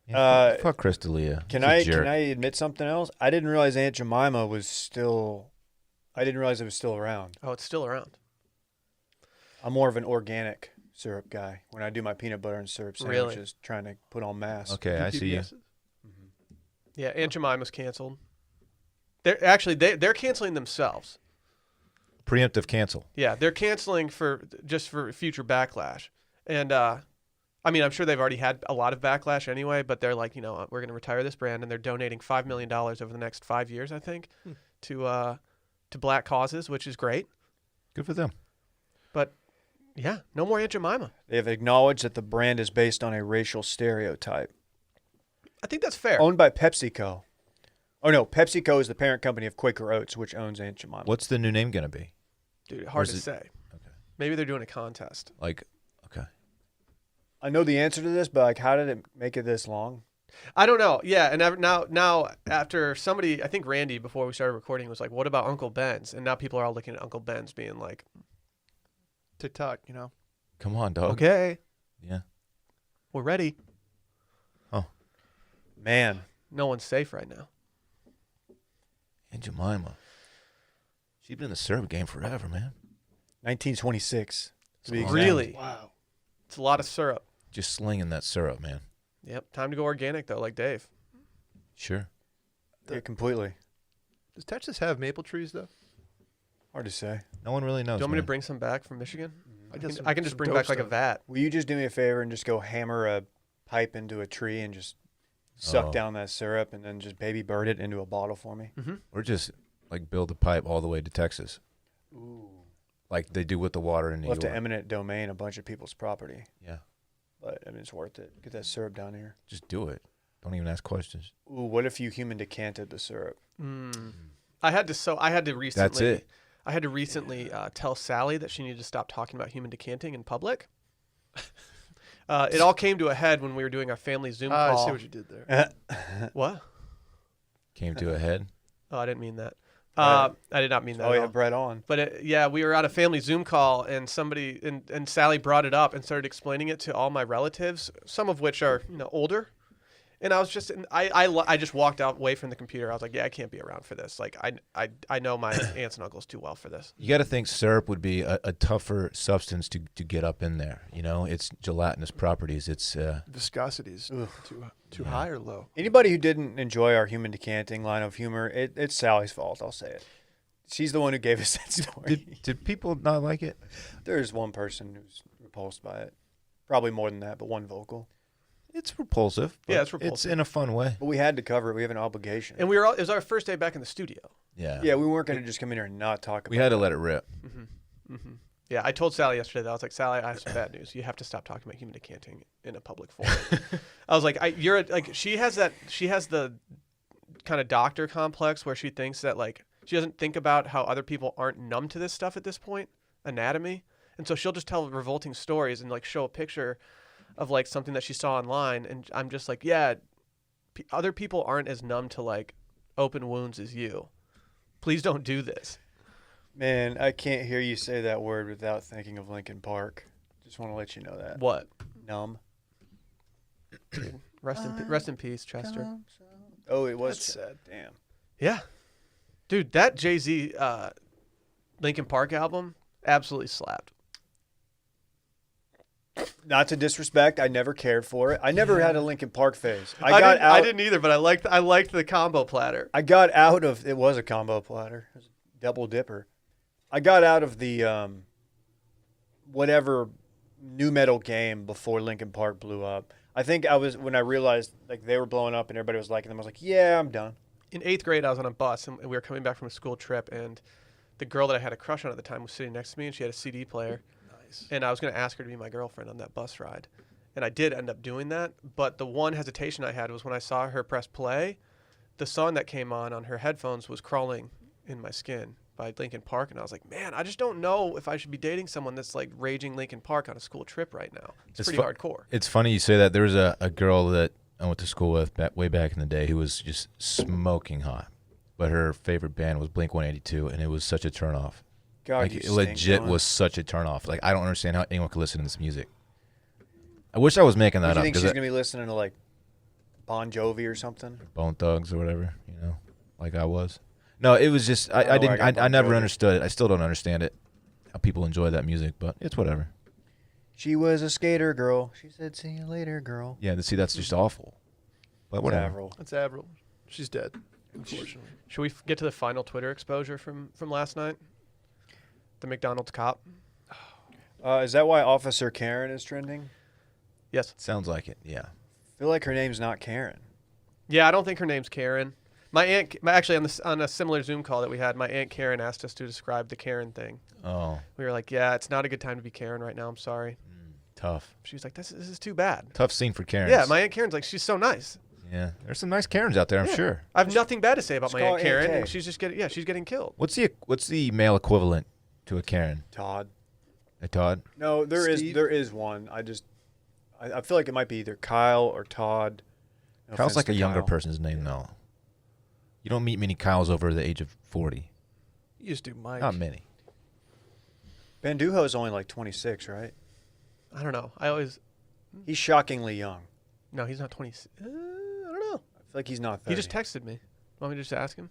S3: Yeah, fuck Chris D'Elia.
S2: Can
S3: He's a
S2: I
S3: jerk.
S2: admit something else? I didn't realize Aunt Jemima was still. I didn't realize it was still around.
S1: Oh, it's still around.
S2: I'm more of an organic syrup guy when I do my peanut butter and syrup
S1: Really?
S2: sandwiches, trying to put on mass.
S3: Okay, I see you.
S1: PBSs? Yeah, Aunt Jemima's canceled. They're canceling themselves.
S3: Preemptive cancel.
S1: Yeah, they're canceling for future backlash. And I mean, I'm sure they've already had a lot of backlash anyway, but they're like, we're going to retire this brand, and they're donating $5 million over the next 5 years, I think, to black causes, which is great.
S3: Good for them.
S1: But yeah, no more Aunt Jemima.
S2: They have acknowledged that the brand is based on a racial stereotype.
S1: I think that's fair.
S2: Owned by PepsiCo. Oh no, PepsiCo is the parent company of Quaker Oats, which owns Aunt Jemima.
S3: What's the new name gonna be?
S1: Dude, hard
S3: is
S1: to
S3: it-
S1: say. Maybe they're doing a contest.
S3: Like, okay.
S2: I know the answer to this, but like, how did it make it this long?
S1: I don't know. Yeah, and now after somebody, I think Randy, before we started recording, was like, "What about Uncle Ben's?" And now people are all looking at Uncle Ben's, being like,
S4: TikTok,
S3: Come on, dog.
S1: "Okay,
S3: Yeah.
S1: we're ready."
S2: Man,
S1: No one's safe right now.
S3: Aunt Jemima. She's been in the syrup game forever, man.
S2: 1926. To be
S3: Wow.
S2: exact.
S1: Really?
S4: Wow.
S1: It's a lot of syrup.
S3: Just slinging that syrup, man.
S1: Yep. Time to go organic though, like Dave.
S3: Sure.
S2: Yeah, completely.
S4: Does Texas have maple trees though?
S2: Hard to say.
S3: No one really knows.
S1: Do you want me to
S3: man.
S1: bring some back from Michigan?
S4: I
S1: I can just bring back like a vat.
S2: Will you just do me a favor and just go hammer a pipe into a tree and just suck
S3: Oh.
S2: down that syrup and then just baby bird it into a bottle for me?
S3: Or just like build a pipe all the way to Texas,
S2: Ooh.
S3: like they do with the water in New
S2: We'll have
S3: York.
S2: to eminent domain a bunch of people's property.
S3: Yeah.
S2: But I mean, it's worth it. Get that syrup down here.
S3: Just do it. Don't even ask questions.
S2: Ooh, what if you human decanted the syrup?
S1: I had to recently.
S3: That's it.
S1: I had to recently tell Sally that she needed to stop talking about human decanting in public. It all came to a head when we were doing our family Zoom call.
S4: I see what you did there.
S1: What?
S3: Came to a head.
S1: Oh, I didn't mean that.
S2: Right.
S1: I did not mean that.
S2: Oh,
S1: at
S2: yeah,
S1: all.
S2: Brett on.
S1: But we were on a family Zoom call, and somebody and Sally brought it up and started explaining it to all my relatives, some of which are older. And I was just I just walked out away from the computer. I was like, yeah, I can't be around for this. Like I know my aunts and uncles too well for this.
S3: You got to think syrup would be a tougher substance to get up in there. It's gelatinous properties. It's
S4: Viscosity's too high or low?
S2: Anybody who didn't enjoy our human decanting line of humor, it's Sally's fault. I'll say it. She's the one who gave us that story.
S3: did people not like it?
S2: There's one person who's repulsed by it. Probably more than that, but one vocal.
S3: It's repulsive.
S1: Yeah,
S3: but
S1: it's repulsive.
S3: It's in a fun way.
S2: But we had to cover it. We have an obligation.
S1: And it was our first day back in the studio.
S3: Yeah.
S2: Yeah, we weren't going to just come in here and not talk about it.
S3: We had to let it rip.
S1: Yeah, I told Sally yesterday that I was like, Sally, I have some bad news. You have to stop talking about human decanting in a public forum. I was like, she has the kind of doctor complex where she thinks that like she doesn't think about how other people aren't numb to this stuff at this point, anatomy, and so she'll just tell revolting stories and like show a picture of like something that she saw online, and I'm just like, yeah, other people aren't as numb to like open wounds as you. Please don't do this.
S2: Man, I can't hear you say that word without thinking of Linkin Park. Just want to let you know that.
S1: What?
S2: Numb.
S1: Dude, rest in peace, Chester.
S2: Oh, it was
S4: That's sad.
S2: Damn.
S1: Yeah, dude, that Jay-Z Linkin Park album absolutely slapped.
S2: Not to disrespect, I never cared for it. I never had a Linkin Park phase. I
S1: didn't either, but I liked the combo platter.
S2: I got out of it was a combo platter, it was a double dipper. I got out of the whatever new metal game before Linkin Park blew up. I think when I realized like they were blowing up and everybody was liking them. I was like, yeah, I'm done.
S1: In 8th grade, I was on a bus and we were coming back from a school trip, and the girl that I had a crush on at the time was sitting next to me, and she had a CD player.
S4: Nice.
S1: And I was going to ask her to be my girlfriend on that bus ride. And I did end up doing that. But the one hesitation I had was when I saw her press play, the song that came on her headphones was Crawling in My Skin by Linkin Park. And I was like, man, I just don't know if I should be dating someone that's like raging Linkin Park on a school trip right now. It's pretty hardcore.
S3: It's funny you say that. There was a girl that I went to school with way back in the day who was just smoking hot. But her favorite band was Blink-182, and it was such a turnoff.
S2: God,
S3: Like,
S2: you
S3: it legit
S2: stink,
S3: was such a turnoff. Like, I don't understand how anyone could listen to this music. I wish I was making
S2: What
S3: that
S2: do you
S3: up.
S2: think
S3: 'cause
S2: she's gonna be listening to like Bon Jovi or something?
S3: Bone Thugs or whatever, like I was. No, it was just
S2: I
S3: I
S2: don't know where I
S3: didn't
S2: got
S3: I
S2: Bon
S3: never
S2: Jovi.
S3: understood it. I still don't understand it. How people enjoy that music, but it's whatever.
S2: She was a skater girl. She said, "See you later, girl."
S3: Yeah, see, that's just awful. But whatever.
S2: Avril.
S4: That's Avril. She's dead, unfortunately.
S1: Should we get to the final Twitter exposure from last night? The McDonald's cop?
S2: Is that why Officer Karen is trending?
S1: Yes.
S3: Sounds like it. Yeah.
S2: I feel like her name's not Karen.
S1: Yeah, I don't think her name's Karen. Actually, on a similar Zoom call that we had, my Aunt Karen asked us to describe the Karen thing.
S3: Oh,
S1: We were like, yeah, it's not a good time to be Karen right now. I'm sorry.
S3: tough.
S1: She was like, this is too bad.
S3: Tough scene for Karen.
S1: Yeah, my Aunt Karen's like, she's so nice.
S3: Yeah, there's some nice Karens out there, I'm
S1: Yeah.
S3: sure.
S1: I have nothing bad to say about
S2: Just
S1: my
S2: call
S1: Aunt
S2: Aunt
S1: Karen,
S2: Kay.
S1: and she's just getting killed.
S3: What's the male equivalent to a Karen?
S2: Todd.
S3: A Todd?
S2: No, there
S4: Steve?
S2: is one. I feel like it might be either Kyle or Todd. No
S3: Kyle's
S2: offense
S3: like
S2: to
S3: a younger
S2: Kyle.
S3: person's name, though. You don't meet many Kyles over the age of 40.
S4: You just do Mike.
S3: Not many.
S2: Banduho's only like 26, right?
S1: I don't know.
S2: He's shockingly young.
S1: No, he's not 20. I don't know.
S2: I feel like he's not 30.
S1: He just texted me. Want me to just ask him?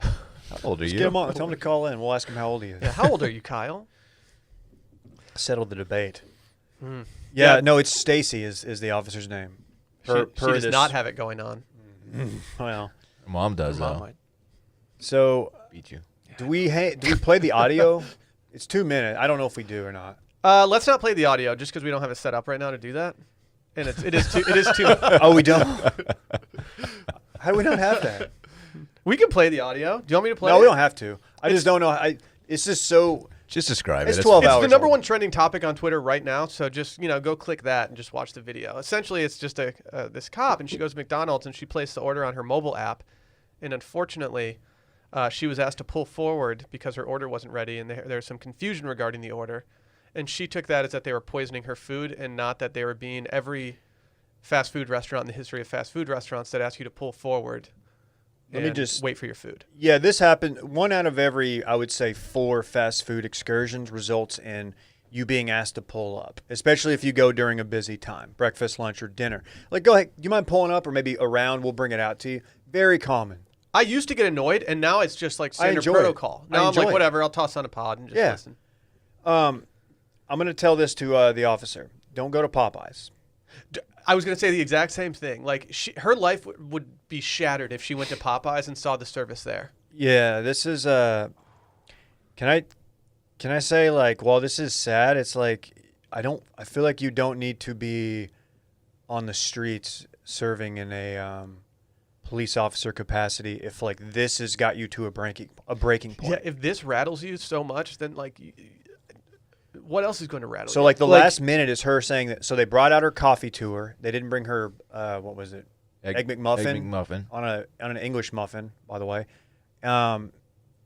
S3: How old are
S2: Just
S3: you?
S2: get him on. Tell him to call in. We'll ask him how old he is.
S1: Yeah. How old are you, Kyle?
S2: Settle the debate.
S1: Hmm.
S2: Yeah, no, it's Stacy is the officer's name.
S1: She does not have it going on.
S2: Well,
S3: Mom does,
S4: Her mom
S3: though.
S4: might.
S2: so
S3: Beat you.
S2: do we play the audio? It's 2 minutes. I don't know if we do or not.
S1: Let's not play the audio just because we don't have it set up right now to do that. And it is too.
S2: Oh, we don't. How do we not have that?
S1: We can play the audio. Do you want me to play?
S2: No,
S1: it?
S2: we don't have to. I just don't know. It's just so.
S3: Just describe
S2: It's
S3: it.
S2: 12
S1: It's
S2: hours
S1: the number
S2: old.
S1: one trending topic on Twitter right now. So just go click that and just watch the video. Essentially, it's just this cop, and she goes to McDonald's and she placed the order on her mobile app, and unfortunately, She was asked to pull forward because her order wasn't ready, and there was some confusion regarding the order. And she took that as that they were poisoning her food and not that they were being every fast food restaurant in the history of fast food restaurants that ask you to pull forward and wait for your food.
S2: Yeah, this happened. 1 out of every, I would say, 4 fast food excursions results in you being asked to pull up, especially if you go during a busy time, breakfast, lunch, or dinner. Like, go ahead, do you mind pulling up or maybe around? We'll bring it out to you. Very common.
S1: I used to get annoyed, and now it's just like standard
S2: enjoy
S1: protocol.
S2: it.
S1: Now I'm
S2: enjoy
S1: like,
S2: it.
S1: whatever, I'll toss on a pod and just listen.
S2: I'm going to tell this to the officer. Don't go to Popeyes.
S1: I was going to say the exact same thing. Like, her life would be shattered if she went to Popeyes and saw the service there.
S2: Yeah, this is can I say, like, while this is sad, it's like I feel like you don't need to be on the streets serving in a police officer capacity if like this has got you to a breaking point.
S1: Yeah, if this rattles you so much, then like what else is going to rattle you?
S2: So like the last minute is her saying that. So they brought out her coffee to her. They didn't bring her what was it? Egg McMuffin.
S3: Egg McMuffin.
S2: On an English muffin, by the way.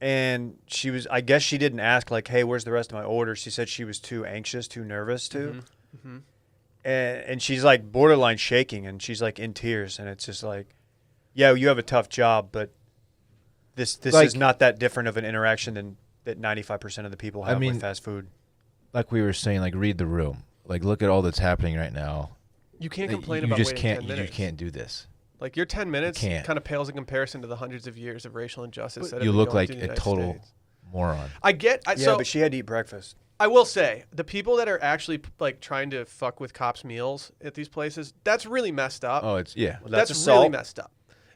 S2: And she was, I guess she didn't ask like, hey, where's the rest of my order? She said she was too anxious, too nervous to.
S1: Mm-hmm. Mm-hmm.
S2: And she's like borderline shaking and she's like in tears. And it's just like, yeah, you have a tough job, but this
S3: Like-
S2: is not that different of an interaction than that 95% of the people have with fast food.
S3: Like we were saying, like read the room. Like look at all that's happening right now.
S1: You can't
S3: Like,
S1: complain
S3: you
S1: about
S3: just
S1: waiting
S3: can't
S1: 10
S3: you
S1: minutes.
S3: just can't do this.
S1: Like your 10 minutes
S3: can't.
S1: kind of pales in comparison to the hundreds of years of racial injustice that have
S3: You
S1: been
S3: look
S1: going
S3: like
S1: through the
S3: a
S1: United
S3: total
S1: States.
S3: moron.
S1: So
S2: But she had to eat breakfast.
S1: I will say the people that are actually like trying to fuck with cops' meals at these places, that's really messed up.
S3: Oh, it's yeah.
S2: Well,
S1: that's
S2: assault.
S1: really messed up.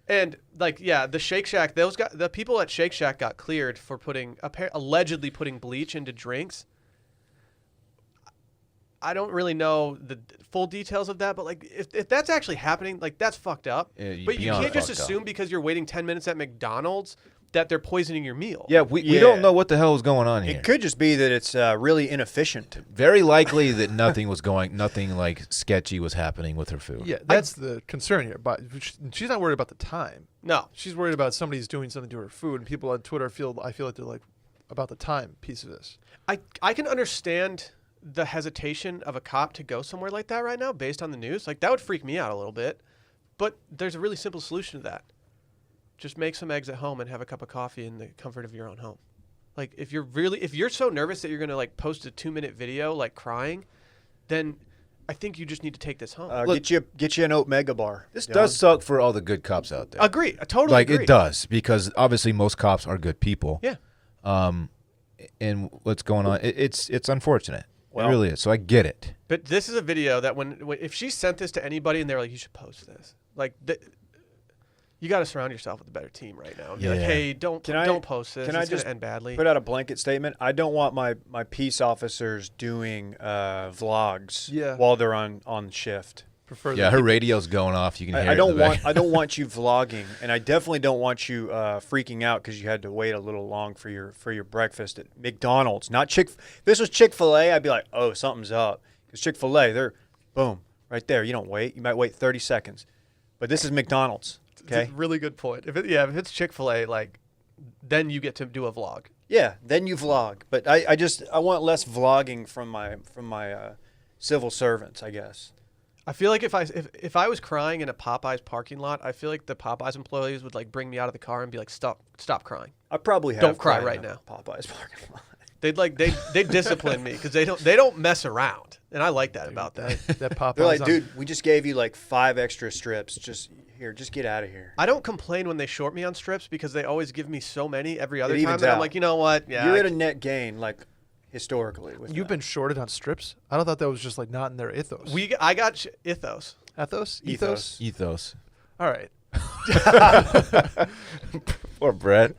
S1: And like, yeah, the Shake Shack, the people at Shake Shack got cleared for allegedly putting bleach into drinks. I don't really know the full details of that, but like if that's actually happening, like that's fucked up.
S3: Yeah,
S1: but you
S3: beyond
S1: can't just
S3: fucked up.
S1: assume because you're waiting 10 minutes at McDonald's that they're poisoning your meal.
S3: Yeah, we
S2: Yeah.
S3: don't know what the hell is going on here.
S2: It could just be that it's really inefficient.
S3: Very likely that nothing like sketchy was happening with her food.
S4: Yeah, that's the concern here. But she's not worried about the time.
S1: No.
S4: She's worried about somebody's doing something to her food, and people on Twitter I feel like they're like about the time piece of this.
S1: I can understand the hesitation of a cop to go somewhere like that right now based on the news. Like that would freak me out a little bit. But there's a really simple solution to that. Just make some eggs at home and have a cup of coffee in the comfort of your own home. Like if you're so nervous that you're going to like post a 2-minute video like crying, then I think you just need to take this home.
S2: Get you an oat mega bar.
S3: This
S2: Dylan.
S3: does suck for all the good cops out there.
S1: Agree. I totally
S3: Like
S1: agree.
S3: it does, because obviously most cops are good people.
S1: Yeah.
S3: And what's going on? It's unfortunate.
S2: Well-
S3: It really is. So I get it.
S1: But this is a video that when if she sent this to anybody and they're like, you should post this, like you got to surround yourself with a better team right now. And be like,
S3: Yeah.
S1: hey, don't post this.
S2: Can I
S1: It's
S2: just
S1: gonna end badly.
S2: put out a blanket statement? I don't want my peace officers doing vlogs while they're on shift.
S4: Prefer
S3: Yeah, her radio's going off. You can hear
S2: I
S3: it
S2: don't
S3: in the
S2: want
S3: back.
S2: I don't want you vlogging, and I definitely don't want you freaking out because you had to wait a little long for your breakfast at McDonald's. Not If this was Chick-fil-A, I'd be like, oh, something's up. Because Chick-fil-A, they're boom right there. You don't wait. You might wait 30 seconds, but this is McDonald's. Okay.
S1: It's a really good point. If it's Chick-fil-A, like, then you get to do a vlog.
S2: Yeah, then you vlog. But I want less vlogging from my civil servants, I guess.
S1: I feel like if I was crying in a Popeyes parking lot, I feel like the Popeyes employees would like bring me out of the car and be like, stop crying.
S2: I probably have
S1: Don't cry
S2: cried
S1: right
S2: in a
S1: now.
S2: Popeyes parking lot.
S1: They discipline me because they don't mess around, and I like that about them.
S4: that Popeyes.
S2: They're like, dude, we just gave you like 5 extra strips. Just get out of here.
S1: I don't complain when they short me on strips because they always give me so many every other
S2: It
S1: time
S2: evens
S1: that I'm
S2: out.
S1: like, you know what? Yeah,
S2: You're at a net gain, like historically. With
S4: You've
S2: that.
S4: been shorted on strips. I thought that was just like not in their ethos.
S1: I got ethos.
S4: Ethos.
S3: Ethos.
S4: All right.
S3: Or Brett.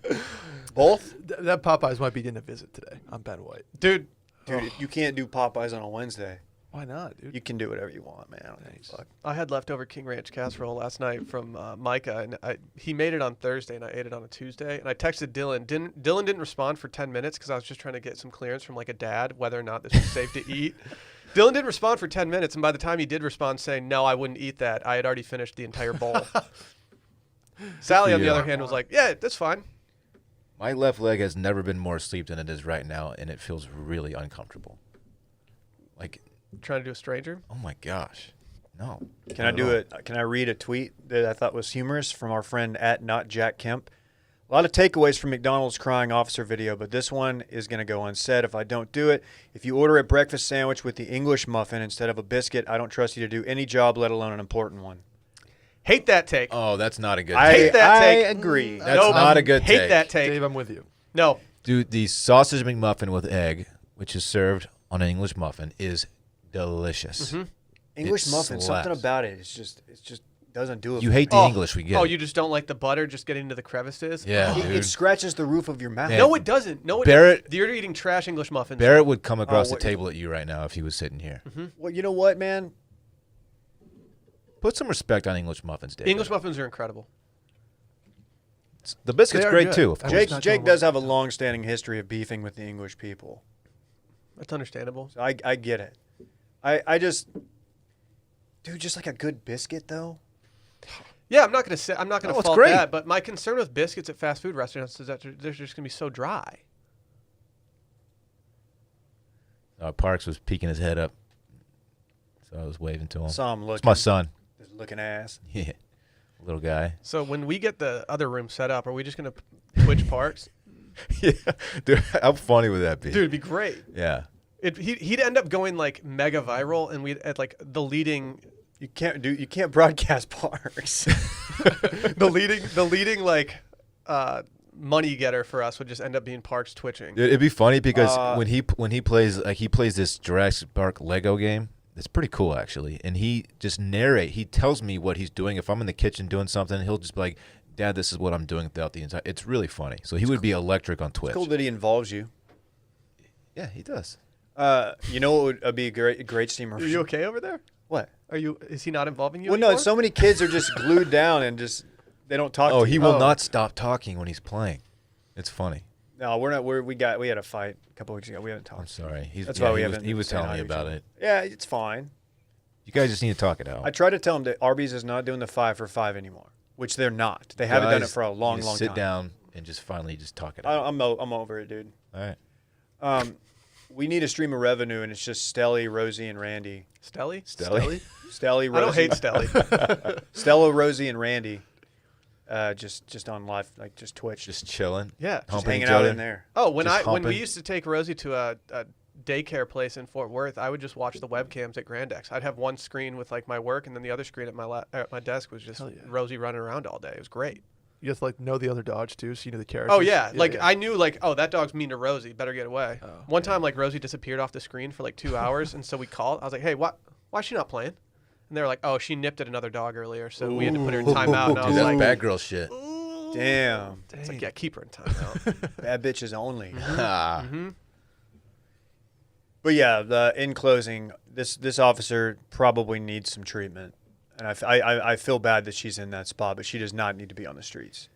S2: both.
S4: That Popeyes might be getting a visit today. I'm Ben White.
S1: Dude,
S2: Dude, you can't do Popeyes on a Wednesday.
S4: Why not, dude?
S2: You can do whatever you want, man. I don't give a
S4: Thanks.
S2: fuck.
S1: I had leftover King Ranch casserole last night from Micah, and he made it on Thursday, and I ate it on a Tuesday. And I texted Dylan. Dylan didn't respond for 10 minutes because I was just trying to get some clearance from like a dad whether or not this was safe to eat. Dylan didn't respond for 10 minutes, and by the time he did respond saying, no, I wouldn't eat that, I had already finished the entire bowl. Sally, on the
S3: you.
S1: other hand, was like, yeah, that's fine.
S3: My left leg has never been more asleep than it is right now, and it feels really uncomfortable. Like,
S1: Trying to do a stranger?
S3: oh my gosh, no.
S2: Can I do it? Can I read a tweet that I thought was humorous from our friend at Not Jack Kemp? A lot of takeaways from McDonald's crying officer video, but this one is going to go unsaid if I don't do it. If you order a breakfast sandwich with the English muffin instead of a biscuit, I don't trust you to do any job, let alone an important one.
S1: Hate that take.
S3: Oh, that's not a good
S2: I,
S3: take.
S1: Hate that
S2: I
S1: take.
S2: agree.
S3: That's not a good
S1: Hate
S3: take.
S1: that take.
S4: Dave, I'm with you.
S1: No.
S3: Dude, the sausage McMuffin with egg, which is served on an English muffin, is delicious.
S1: Mm-hmm.
S2: English
S3: It
S2: muffin, something
S3: slaps.
S2: about it. It just doesn't do it.
S3: You hate the English, we get
S1: Oh,
S3: it.
S1: you just don't like the butter just getting into the crevices?
S3: Yeah,
S1: Oh.
S3: dude.
S2: It scratches the roof of your mouth.
S3: Man.
S1: No, it doesn't. No, it
S3: Barrett-
S1: doesn't. You're eating trash English muffins.
S3: Barrett would come across the
S2: what-
S3: table at you right now if he was sitting here.
S2: Well, you know what, man?
S3: Put some respect on English muffins, Dave.
S1: English muffins are incredible.
S3: The biscuit's
S4: They are
S3: great,
S4: good.
S3: too, of
S4: I
S3: course.
S4: was
S2: Jake,
S4: not
S2: Jake
S4: gonna
S2: does
S4: lie.
S2: have a long-standing history of beefing with the English people.
S1: That's understandable.
S2: So I get it. I just, dude, just like a good biscuit though.
S1: Yeah, I'm not gonna
S3: No, it's
S1: fault
S3: great.
S1: that, but my concern with biscuits at fast food restaurants is that they're just gonna be so dry.
S3: Parks was peeking his head up, so I was waving to him.
S2: Saw him
S3: It's
S2: looking.
S3: my son.
S2: His looking ass.
S3: Yeah, little guy.
S1: So when we get the other room set up, are we just gonna Twitch Parks?
S3: Yeah, dude, how funny would that be?
S1: Dude, it'd be great.
S3: Yeah.
S1: He'd end up going like mega viral, and we'd at like the leading
S2: You can't broadcast parks.
S1: the leading like money getter for us would just end up being Parks twitching.
S3: Dude, it'd be funny because
S2: Uh,
S3: when he plays this Jurassic Park Lego game. It's pretty cool actually, and he just He tells me what he's doing. If I'm in the kitchen doing something, he'll just be like, "Dad, this is what I'm doing throughout the entire." It's really funny. So he would be electric on Twitch.
S2: It's cool that he involves you.
S3: Yeah, he does.
S2: You know what would be a great steamer?
S1: Are you okay over there?
S2: What?
S1: Is he not involving you?
S2: Well, no,
S1: anymore?
S2: so many kids are just glued down and just they don't talk.
S3: Oh,
S2: to
S3: he
S2: you.
S3: will not stop talking when he's playing. It's funny.
S2: No, we're not. We had a fight a couple weeks ago. We haven't talked.
S3: I'm sorry.
S2: That's why we
S3: he
S2: haven't.
S3: He was
S2: been saying
S3: telling
S2: hi
S3: me
S2: to each
S3: about
S2: other.
S3: it.
S2: Yeah, it's fine.
S3: You guys just need to talk it out.
S2: I tried to tell him that Arby's is not doing the 5 for 5 anymore, which they're not. They haven't done it
S3: Guys,
S2: for a
S3: you
S2: long,
S3: just
S2: long
S3: sit
S2: time.
S3: down and just finally just talk it out.
S2: I'm over it, dude.
S3: All right.
S2: We need a stream of revenue, and it's just Stelly, Rosie, and Randy.
S1: Stelly?
S3: Stelly?
S2: Stelly, Rosie.
S1: I don't hate Stelly.
S2: Stella, Rosie, and Randy. Just on live, like just Twitch,
S3: Just chilling.
S1: Yeah.
S2: just
S3: humping
S2: hanging
S3: each
S2: out
S3: other.
S2: in there.
S1: Oh, when
S3: Just
S1: when we
S3: humping.
S1: used to take Rosie to a daycare place in Fort Worth, I would just watch the webcams at Grand X. I'd have one screen with like my work, and then the other screen at my desk was just
S4: Hell yeah.
S1: Rosie running around all day. It was great.
S4: You have to like know the other dogs too, so you know the characters.
S1: Oh yeah, I knew like, oh, that dog's mean to Rosie. Better get away.
S4: Oh,
S1: One time, like Rosie disappeared off the screen for like 2 hours, and so we called. I was like, hey, why is she not playing? And they were like, oh, she nipped at another dog earlier, so we had to put her in timeout. And I
S3: Dude,
S1: was
S3: that's
S1: like,
S3: bad girl shit.
S2: Damn,
S1: it's like, yeah, keep her in timeout.
S2: bad bitches only.
S3: Ah.
S2: But yeah, in closing, this officer probably needs some treatment, and I feel bad that she's in that spot, but she does not need to be on the streets.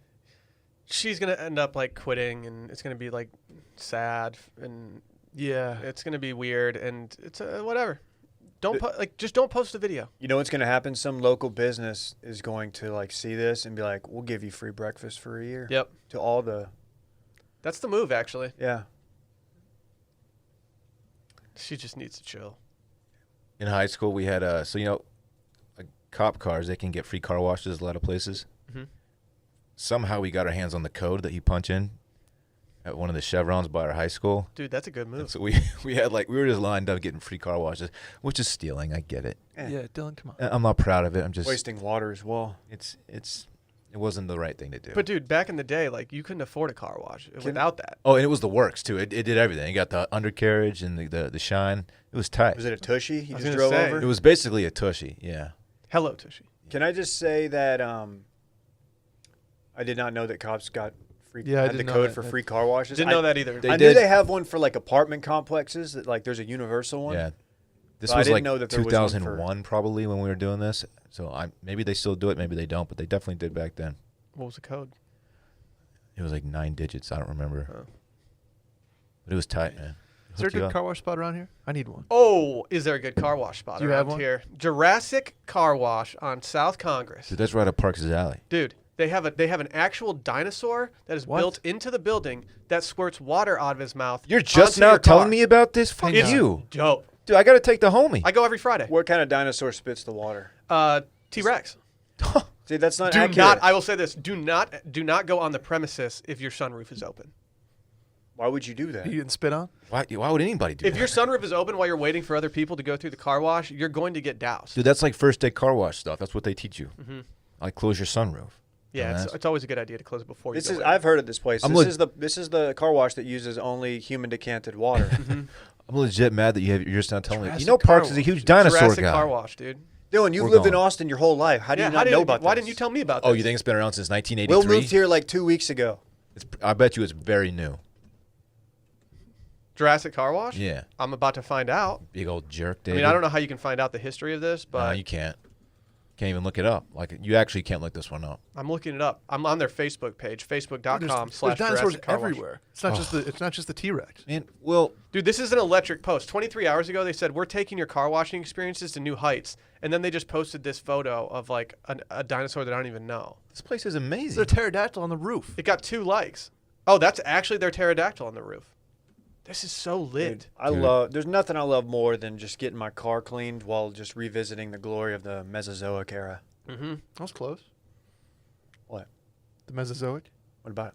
S1: She's gonna end up like quitting, and it's gonna be like sad, and
S4: yeah.
S1: it's gonna be weird, and it's whatever. Just don't post the video.
S2: You know what's going to happen? Some local business is going to like see this and be like, "We'll give you free breakfast for a year."
S1: Yep,
S2: To all the
S1: that's the move. Actually,
S2: yeah.
S1: she just needs to chill.
S3: In high school, we had like cop cars. They can get free car washes at a lot of places.
S1: Mhm.
S3: Somehow we got our hands on the code that you punch in at one of the chevrons by our high school.
S1: Dude, that's a good move.
S3: And so we had we were just lined up getting free car washes, which is stealing. I get it.
S4: Yeah, Dylan, come on.
S3: I'm not proud of it. I'm just
S2: Wasting water as well.
S3: it wasn't the right thing to do.
S1: But dude, back in the day, like you couldn't afford a car wash without that.
S3: Oh, and it was the works too. It did everything. It got the undercarriage and the shine. It was tight.
S2: Was it a Tushy he
S1: I was
S2: just
S1: gonna
S2: drove
S1: say.
S2: over?
S3: It was basically a tushy. Yeah.
S1: Hello, Tushy.
S2: Can I just say that I did not know that cops got free
S4: Yeah, I
S2: had the
S4: didn't know
S2: code
S4: that.
S2: for free car washes.
S1: Didn't know that either.
S3: They
S2: I
S3: did.
S2: knew they have one for like apartment complexes that like there's a universal one.
S3: Yeah. This
S2: But I
S3: was
S2: didn't
S3: like
S2: know that there was one for-
S3: 2001 probably when we were doing this. So maybe they still do it, maybe they don't, but they definitely did back then.
S1: What was the code?
S3: It was like 9 digits. I don't remember.
S1: Oh.
S3: But it was tight, man.
S4: Is there a
S3: Hooked you
S4: good
S3: up.
S4: car wash spot around here? I need one.
S1: Oh, is there a good car wash spot
S4: Do you have
S1: around
S4: one?
S1: here? Jurassic Car Wash on South Congress.
S3: Dude, that's right up Parks' alley.
S1: Dude, They have an actual dinosaur that is built into the building that squirts water out of his mouth.
S3: You're just
S1: onto
S3: now
S1: your
S3: telling
S1: car.
S3: me about this? Fuck
S1: It's
S3: you.
S1: dope.
S3: Dude, I got to take the homie.
S1: I go every Friday.
S2: What kind of dinosaur spits the water?
S1: T-Rex.
S2: See, that's not
S1: Do
S2: accurate.
S1: not. I will say this: do not go on the premises if your sunroof is open.
S2: Why would you do that?
S4: You getting spit on?
S3: Why would anybody do
S1: If
S3: that?
S1: your sunroof is open while you're waiting for other people to go through the car wash, you're going to get doused.
S3: Dude, that's like first day car wash stuff. That's what they teach you. Like close your sunroof.
S1: Yeah,
S3: Dumbass.
S1: it's always a good idea to close it before
S2: This
S1: you
S2: is
S1: go in.
S2: I've heard of this place.
S3: I'm
S2: This is the car wash that uses only human decanted water.
S3: I'm legit mad that you're just not telling me. You
S4: Jurassic
S3: know
S4: car
S3: Parks is a
S4: wash.
S3: huge dinosaur
S1: Jurassic
S3: guy.
S1: car wash, dude.
S2: Dylan, you've
S3: We're
S2: lived in
S3: going.
S2: Austin your whole life. How do you
S1: Yeah,
S2: not know about
S1: why
S2: this?
S1: didn't you tell me about this?
S3: Oh, you think it's been around since 1983?
S2: Will moved here like 2 weeks ago.
S3: I bet you it's very new.
S1: Jurassic car wash?
S3: Yeah.
S1: I'm about to find out.
S3: Big old jerk,
S1: I
S3: David.
S1: mean, I don't know how you can find out the history of this,
S3: No,
S1: but
S3: you can't. Can't even look it up. Like you actually can't look this one up.
S1: I'm looking it up. I'm on their Facebook page,
S4: There's
S1: facebook.com/Jurassic
S4: dinosaurs
S1: Car Wash.
S4: everywhere. It's not just the. It's not just the T-Rex.
S3: Man, well,
S1: Dude, this is an electric post. 23 hours ago, they said, we're taking your car washing experiences to new heights. And then they just posted this photo of like a dinosaur that I don't even know.
S3: this place is amazing.
S4: There's a pterodactyl on the roof.
S1: It got 2 likes. Oh, that's actually their pterodactyl on the roof. This is so lit.
S2: Dude, there's nothing I love more than just getting my car cleaned while just revisiting the glory of the Mesozoic era.
S1: Mm-hmm.
S4: That was close.
S2: What?
S4: The Mesozoic.
S2: What about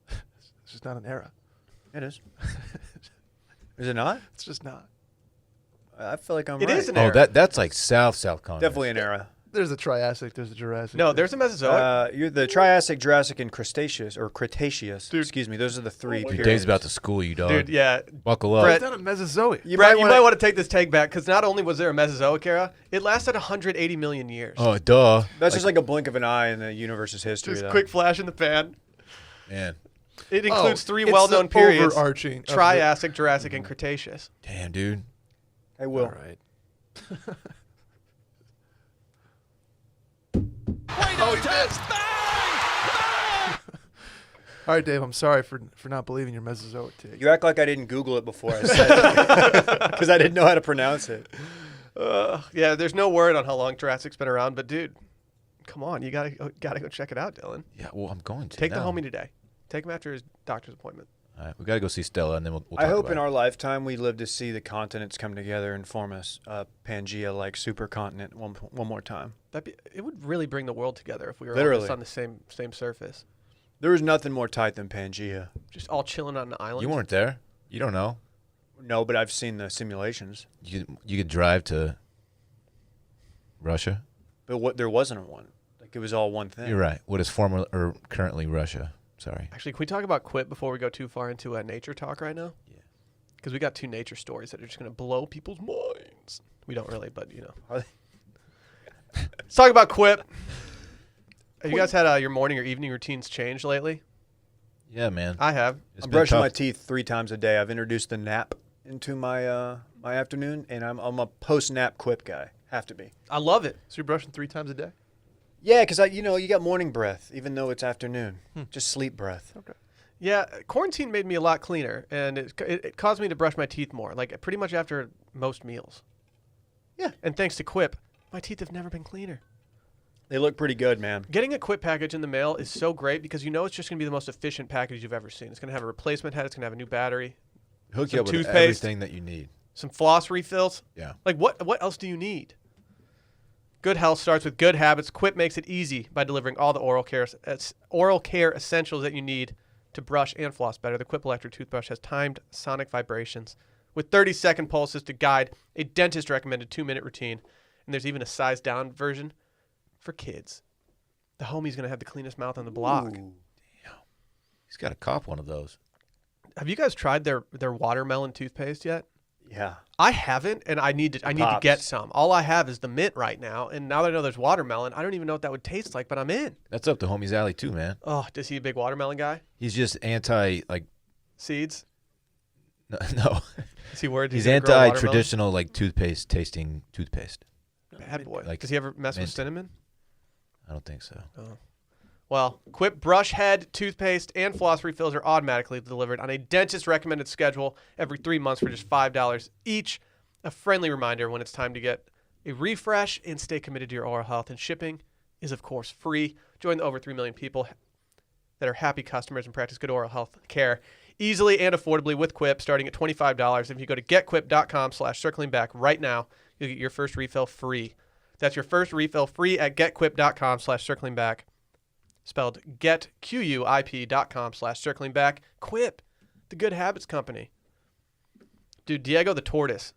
S2: it?
S4: It's just not an era.
S2: It is. Is it not?
S4: It's just not.
S2: I feel like I'm
S1: It
S2: right.
S1: is an
S3: Oh,
S1: era.
S3: that's like South continent.
S2: Definitely an era.
S4: There's a Triassic. There's a Jurassic.
S1: No, there's a Mesozoic.
S2: You're the Triassic, Jurassic, and Cretaceous.
S1: Dude.
S2: Excuse me. Those are the three
S3: Your
S2: periods.
S3: Dave's about to school you, dog.
S1: Dude, yeah.
S3: Buckle up.
S1: Brett,
S4: It's not a Mesozoic.
S2: You
S1: Brett,
S2: might
S1: you
S2: wanna-
S1: might want to take this take back because not only was there a Mesozoic era, it lasted 180 million years.
S3: Oh, duh.
S2: That's just like a blink of an eye in the universe's history.
S1: Just
S2: though.
S1: quick flash in the pan.
S3: Man.
S1: It includes 3
S4: it's
S1: well-known
S4: the
S1: periods:
S4: Overarching. of the-
S1: Triassic, Jurassic, and Cretaceous.
S3: Damn, dude.
S2: Hey, Will.
S4: All right. All right, Dave. I'm sorry for not believing your Mesozoic take.
S2: You act like I didn't Google it before I said it because I didn't know how to pronounce it.
S1: Yeah, there's no word on how long Jurassic's been around, but dude, come on, you gotta go check it out, Dylan.
S3: Yeah, well, I'm going to
S1: Take the
S3: now.
S1: homie today. Take him after his doctor's appointment.
S3: All right, we got to go see Stella, and then we'll talk
S2: I hope
S3: about
S2: in
S3: it.
S2: our lifetime we live to see the continents come together and form a Pangea-like supercontinent one more time.
S1: It would really bring the world together if we were all
S2: Literally.
S1: just on the same surface,
S2: There is nothing more tight than Pangea.
S1: just all chilling on an island.
S3: You weren't there. You don't know.
S2: No, but I've seen the simulations.
S3: You could drive to Russia.
S2: But there wasn't one. Like it was all one thing.
S3: You're right. What is former or currently Russia? Sorry.
S1: Actually, can we talk about Quip before we go too far into nature talk right now?
S3: Yeah.
S1: Because we got 2 nature stories that are just gonna blow people's minds. We don't really, but you know.
S2: Are they-
S1: Let's talk about Quip. Have you guys had your morning or evening routines change lately?
S3: Yeah, man.
S1: I have.
S3: It's
S2: I'm
S3: been
S2: brushing
S3: tough.
S2: my teeth 3 times a day. I've introduced the nap into my my afternoon, and I'm a post-nap Quip guy. Have to be.
S1: I love it.
S4: So you're brushing 3 times a day?
S2: Yeah, because you got morning breath, even though it's afternoon. Just sleep breath.
S4: Okay.
S1: Yeah, quarantine made me a lot cleaner, and it caused me to brush my teeth more, like pretty much after most meals.
S2: Yeah.
S1: And thanks to Quip, my teeth have never been cleaner.
S2: They look pretty good, man.
S1: Getting a Quip package in the mail is so great because you know it's just going to be the most efficient package you've ever seen. It's going to have a replacement head. It's going to have a new battery,
S3: Hook
S1: some
S3: you up with
S1: toothpaste.
S3: everything that you need.
S1: some floss refills.
S3: Yeah.
S1: Like, what else do you need? Good health starts with good habits. Quip makes it easy by delivering all the oral care essentials that you need to brush and floss better. The Quip electric toothbrush has timed sonic vibrations with 30-second pulses to guide a dentist-recommended 2-minute routine. And there's even a sized-down version for kids. The homie's going to have the cleanest mouth on the block.
S2: Ooh.
S3: He's got to cop one of those.
S1: Have you guys tried their watermelon toothpaste yet?
S2: Yeah.
S1: I haven't, and I need to
S2: Pops.
S1: get some. All I have is the mint right now, and now that I know there's watermelon, I don't even know what that would taste like, but I'm in.
S3: That's up to homie's alley too, man.
S1: Oh, is he a big watermelon guy?
S3: He's just anti
S1: Seeds?
S3: no.
S1: Is he worried
S3: He's
S1: gonna grow watermelon?
S3: anti-traditional toothpaste tasting toothpaste.
S1: Bad boy.
S3: Like
S1: Does he ever mess with
S3: mint.
S1: cinnamon?
S3: I don't think so.
S1: Well, Quip brush head, toothpaste, and floss refills are automatically delivered on a dentist-recommended schedule every 3 months for just $5 each. A friendly reminder when it's time to get a refresh and stay committed to your oral health. And shipping is, of course, free. Join the over 3 million people that are happy customers and practice good oral health care easily and affordably with Quip, starting at $25. If you go to getquip.com/circlingback right now, you'll get your first refill free. That's your first refill free at getquip.com/circlingback. Spelled getquip.com/circlingback. Quip, the good habits company. Dude, Diego the Tortoise.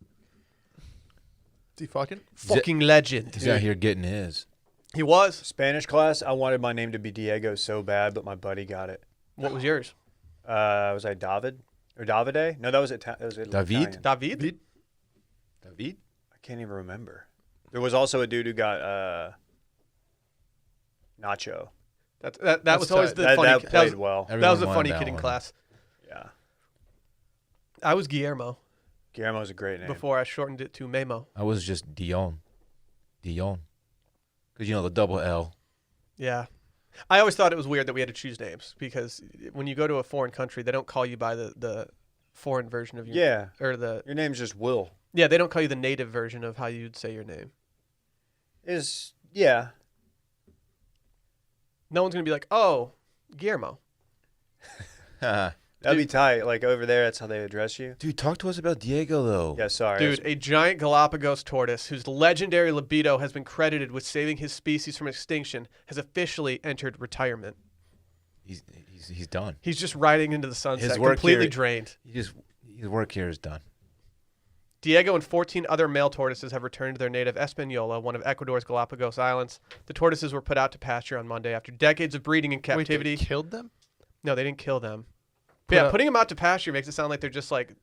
S4: Is he fucking?
S1: Fucking legend.
S3: He's out here getting his.
S1: He was.
S2: Spanish class, I wanted my name to be Diego so bad, but my buddy got it.
S1: What was yours?
S2: Was I David? Or Davide? No, that was
S3: David?
S2: Italian.
S1: David?
S3: David?
S2: I can't even remember. There was also a dude who got Nacho.
S1: That was always
S4: tight.
S1: the
S2: That
S1: funny.
S2: played well.
S1: That was a
S3: Everyone
S1: funny
S3: wanted
S1: kid
S3: that
S1: in
S3: one.
S1: class.
S2: Yeah.
S1: I was Guillermo
S2: Guillermo's a great name.
S1: before I shortened it to Memo.
S3: I was just Dion. Because, the double L.
S1: Yeah. I always thought it was weird that we had to choose names because when you go to a foreign country, they don't call you by the foreign version of your
S2: Yeah.
S1: or the
S2: Your name's just Will.
S1: yeah, they don't call you the native version of how you'd say your name.
S2: Yeah.
S1: No one's going to be like, "Oh, Guillermo."
S2: That'd be tight. Like over there, that's how they address you.
S3: Dude, talk to us about Diego, though.
S2: Yeah, sorry.
S1: Dude, a giant Galapagos tortoise whose legendary libido has been credited with saving his species from extinction has officially entered retirement.
S3: He's done.
S1: He's just riding into the sunset,
S3: His work
S1: completely
S3: here-
S1: drained.
S3: His work here is done.
S1: Diego and 14 other male tortoises have returned to their native Española, one of Ecuador's Galapagos Islands. The tortoises were put out to pasture on Monday after decades of breeding in captivity.
S4: Wait, they killed them?
S1: No, they didn't kill them.
S4: Put
S1: Yeah,
S4: out-
S1: putting them out to pasture makes it sound like they're just like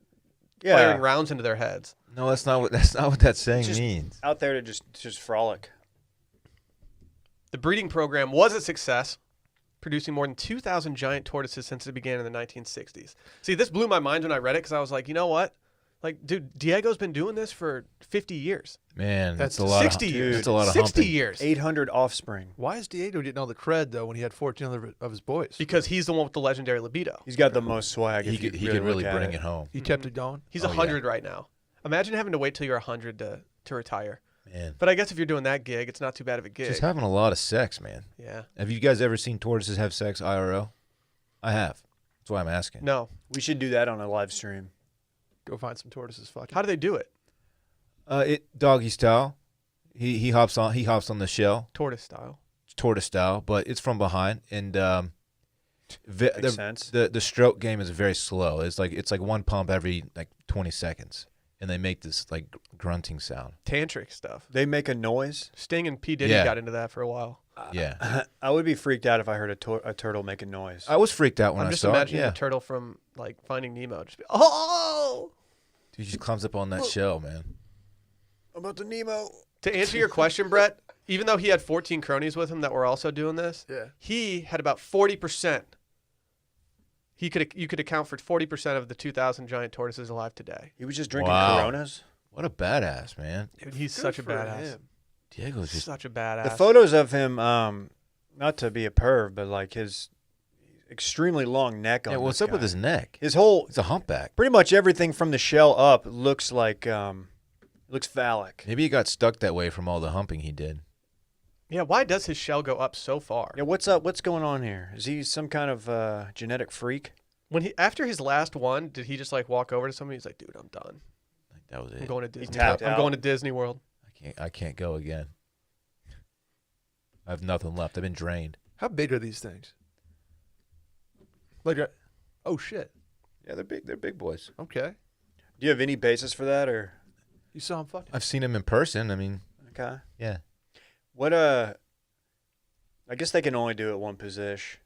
S2: yeah.
S1: firing rounds into their heads.
S3: No, that's not what that saying
S2: Just-
S3: means.
S2: Out there to just frolic.
S1: The breeding program was a success, producing more than 2,000 giant tortoises since it began in the 1960s. See, this blew my mind when I read it because I was like, you know what? Like, dude, Diego's been doing this for 50 years.
S3: Man, that's
S4: That's
S3: a lot
S1: 60
S3: of
S1: years.
S3: That's a lot of
S1: 60
S3: humping.
S1: years.
S2: 800 offspring.
S4: Why is Diego getting all the cred, though, when he had 14 other of his boys?
S1: Because he's the one with the legendary libido.
S2: He's got the most swag.
S3: He
S2: if you
S3: could really
S2: look at
S3: bring it home.
S4: He kept it going?
S1: He's
S3: Oh,
S1: 100 right now. Imagine having to wait till you're 100 to retire.
S3: Man,
S1: But I guess if you're doing that gig, it's not too bad of a gig.
S3: just having a lot of sex, man.
S1: Yeah.
S3: Have you guys ever seen tortoises have sex IRL? I have. That's why I'm asking.
S1: No.
S2: We should do that on a live stream.
S4: Go find some tortoises fucking.
S1: How do they do it?
S3: It doggy style. He hops on the shell,
S1: Tortoise style.
S3: tortoise style, but it's from behind, and
S2: Makes sense.
S3: the stroke game is very slow. It's like one pump every like 20 seconds, and they make this like grunting sound.
S1: Tantric stuff.
S2: They make a noise.
S1: Sting and P. Diddy
S3: Yeah.
S1: got into that for a while.
S3: Yeah,
S2: I would be freaked out if I heard a turtle make a noise.
S3: I was freaked out when
S1: I'm
S3: I
S1: just
S3: saw it.
S1: imagining
S3: Yeah,
S1: the turtle from like Finding Nemo. Just be, oh!
S3: he just climbs up on that shell, man.
S2: About the Nemo.
S1: To answer your question, Brett, even though he had 14 cronies with him that were also doing this,
S4: Yeah.
S1: he had about 40%. You could account for 40% of the 2,000 giant tortoises alive today.
S2: He was just drinking
S3: Wow.
S2: Coronas.
S3: What a badass, man.
S1: Dude, he's
S4: Good
S1: such a
S4: for
S1: badass.
S4: him.
S3: Diego's just
S1: Such a badass.
S2: The photos of him, not to be a perv, but like his extremely long neck on
S3: yeah. What's
S2: this
S3: up with
S2: guy.
S3: his neck?
S2: His whole,
S3: It's a humpback.
S2: pretty much everything from the shell up looks like, looks phallic.
S3: Maybe he got stuck that way from all the humping he did.
S1: Yeah, why does his shell go up so far?
S2: Yeah, what's up? What's going on here? Is he some kind of genetic freak?
S1: When he after his last one, did he just like walk over to somebody? He's like, "Dude, I'm done.
S3: Like, that was
S1: I'm
S3: it.
S1: going to Disney.
S2: tapped
S1: I'm
S2: out.
S1: going to Disney World."
S3: I can't go again. I have nothing left. I've been drained.
S4: How big are these things? Like, oh shit.
S3: Yeah, they're big. They're big boys.
S4: Okay.
S2: Do you have any basis for that, or
S4: You saw him fucking.
S3: I've seen him in person. I mean,
S2: okay?
S3: yeah.
S2: What I guess they can only do it one position.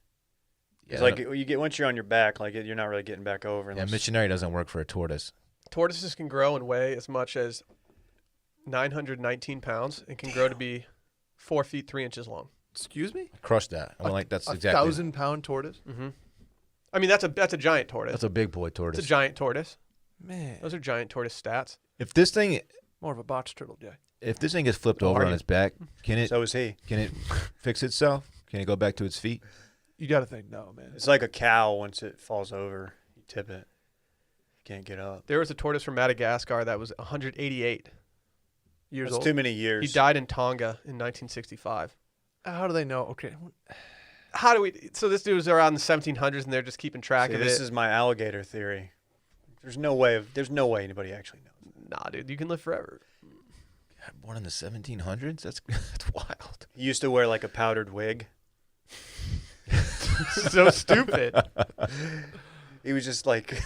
S3: Yeah,
S2: It's like you get once you're on your back, like you're not really getting back over.
S3: yeah,
S2: Unless,
S3: missionary doesn't work for a tortoise.
S1: Tortoises can grow and weigh as much as 919 pounds and can grow to be 4 feet 3 inches long.
S4: Excuse me?
S3: I crushed that. I'm like, that's
S4: a
S3: exactly.
S4: 1,000-pound tortoise?
S1: Mm-hmm. I mean, that's a giant tortoise.
S3: That's a big boy tortoise.
S1: It's a giant tortoise.
S4: Man.
S1: Those are giant tortoise stats.
S3: If this thing
S4: More of a box turtle guy.
S3: gets flipped
S1: Oh,
S3: over
S1: are
S3: on
S1: you?
S3: its back, can it
S2: so is he.
S3: fix itself? Can it go back to its feet?
S4: You got to think, no, man.
S2: It's like a cow. Once it falls over, you tip it. Can't get up.
S1: There was a tortoise from Madagascar that was 188 years
S2: That's
S1: old.
S2: too many years.
S1: He died in Tonga in 1965.
S4: How do they know? Okay.
S1: How do we? So this dude was around the 1700s, and they're just keeping track
S2: See,
S1: of
S2: this
S1: it.
S2: is my alligator theory. There's no way anybody actually knows.
S1: Nah, dude, you can live forever.
S3: Born in the 1700s? That's wild.
S2: He used to wear like a powdered wig.
S1: So stupid.
S2: He was just like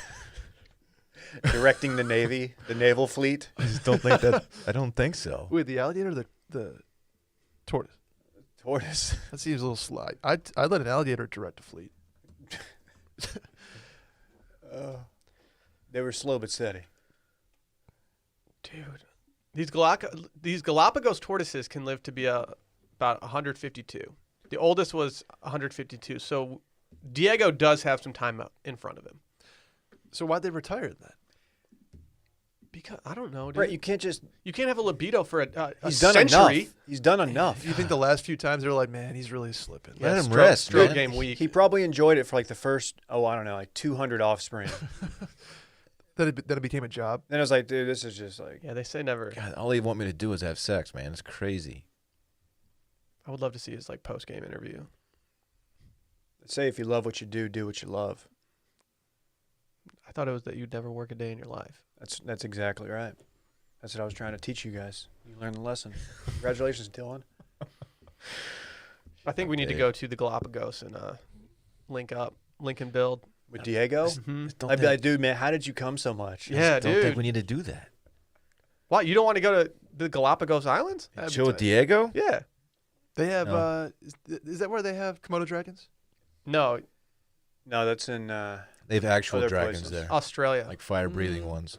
S2: directing the Navy, the naval fleet.
S3: I just don't think that. I don't think so.
S4: Wait, the alligator or the tortoise?
S2: Tortoise.
S4: That seems a little sly. I'd let an alligator direct a fleet.
S2: They were slow but steady.
S1: Dude, these Galapagos tortoises can live to be about 152. The oldest was 152. So Diego does have some time out in front of him.
S4: So why'd they retire then?
S1: Because I don't know, dude.
S2: Right, you can't
S1: have a libido for a
S2: he's done
S1: century.
S2: enough. He's done enough.
S4: You think the last few times they were like, man, he's really slipping.
S3: Let him
S1: stroke-
S3: rest,
S1: stroke
S3: man.
S1: game week.
S2: He probably enjoyed it for like the first, like 200 offspring.
S4: Then it became a job.
S2: Then I was like, dude, this is just like,
S1: Yeah, they say never.
S3: God, all they want me to do is have sex, man. It's crazy.
S1: I would love to see his like post game interview.
S2: say if you love what you do what you love.
S1: I thought it was that you'd never work a day in your life.
S2: That's exactly right. That's what I was trying to teach you guys. You learned the lesson. Congratulations, Dylan.
S1: I think we need to go to the Galapagos and link and build.
S2: With Diego?
S1: Mhm.
S3: Don't
S2: I'd be
S3: think-
S2: like, dude, man, how did you come so much?
S1: Yeah,
S3: don't
S1: dude.
S3: think we need to do that.
S1: What, you don't want to go to the Galapagos Islands?
S4: That'd be
S3: Chill with
S4: tight.
S3: Diego?
S1: Yeah.
S4: They have.
S3: No.
S4: Is that where they have Komodo dragons?
S1: No,
S2: No, that's in
S3: They have actual
S2: Other
S3: dragons
S2: places.
S3: there,
S1: Australia.
S3: like fire-breathing
S4: Mm.
S3: ones.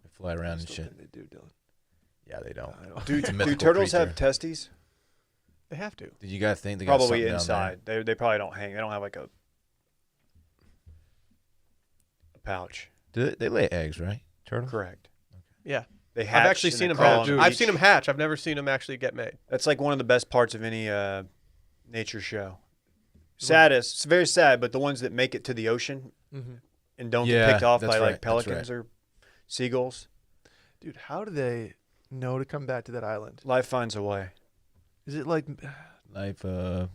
S3: They fly around and
S4: Still
S3: shit.
S4: think they do, Dylan.
S3: Yeah, they don't.
S4: I don't.
S2: do
S3: It's a mythical
S2: turtles
S3: creature.
S2: have testes?
S1: They have to.
S3: Did you guys think they got
S2: Probably
S3: something down
S2: inside. They probably don't hang. They don't have like a pouch.
S3: there? Do they lay eggs, right? Turtles?
S2: Correct.
S1: Yeah.
S2: They hatch
S1: I've actually
S2: and
S1: seen
S2: they
S1: them
S2: crawl
S1: hatch.
S2: on the
S1: I've
S2: beach.
S1: seen them hatch. I've never seen them actually get made.
S2: That's like one of the best parts of any nature show. Saddest. It's very sad, but the ones that make it to the ocean
S4: Mhm.
S2: and don't
S3: Yeah,
S2: get picked off
S3: that's
S2: by
S3: right,
S2: like
S3: that's
S2: pelicans or seagulls,
S4: Dude, how do they know to come back to that island?
S2: life finds a way.
S4: Is it like,
S3: Life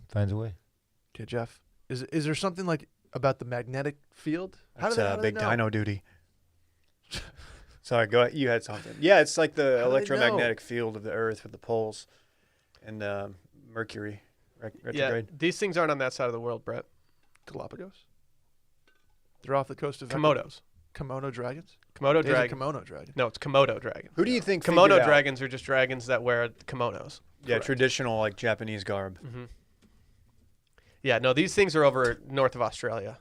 S3: finds a way.
S4: okay, Jeff? Is there something like about the magnetic field?
S2: That's
S4: how do they
S2: big
S4: know?
S2: dino duty. Sorry, go ahead. You had something. Yeah, it's like the
S4: How do they know?
S2: electromagnetic field of the Earth with the poles and Mercury
S1: Yeah,
S2: retrograde.
S1: these things aren't on that side of the world, Brett.
S4: Galapagos. They're off the coast of
S1: Komodos.
S4: Komodo dragons.
S1: Komodo
S4: There's a
S1: dragon.
S4: kimono dragon.
S1: No, it's Komodo dragon.
S2: Who do you think
S1: Kimono
S2: figured out-
S1: dragons are just dragons that wear kimonos.
S2: Yeah,
S4: Correct.
S2: traditional like Japanese garb.
S1: Mm-hmm. Yeah, no, these things are over north of Australia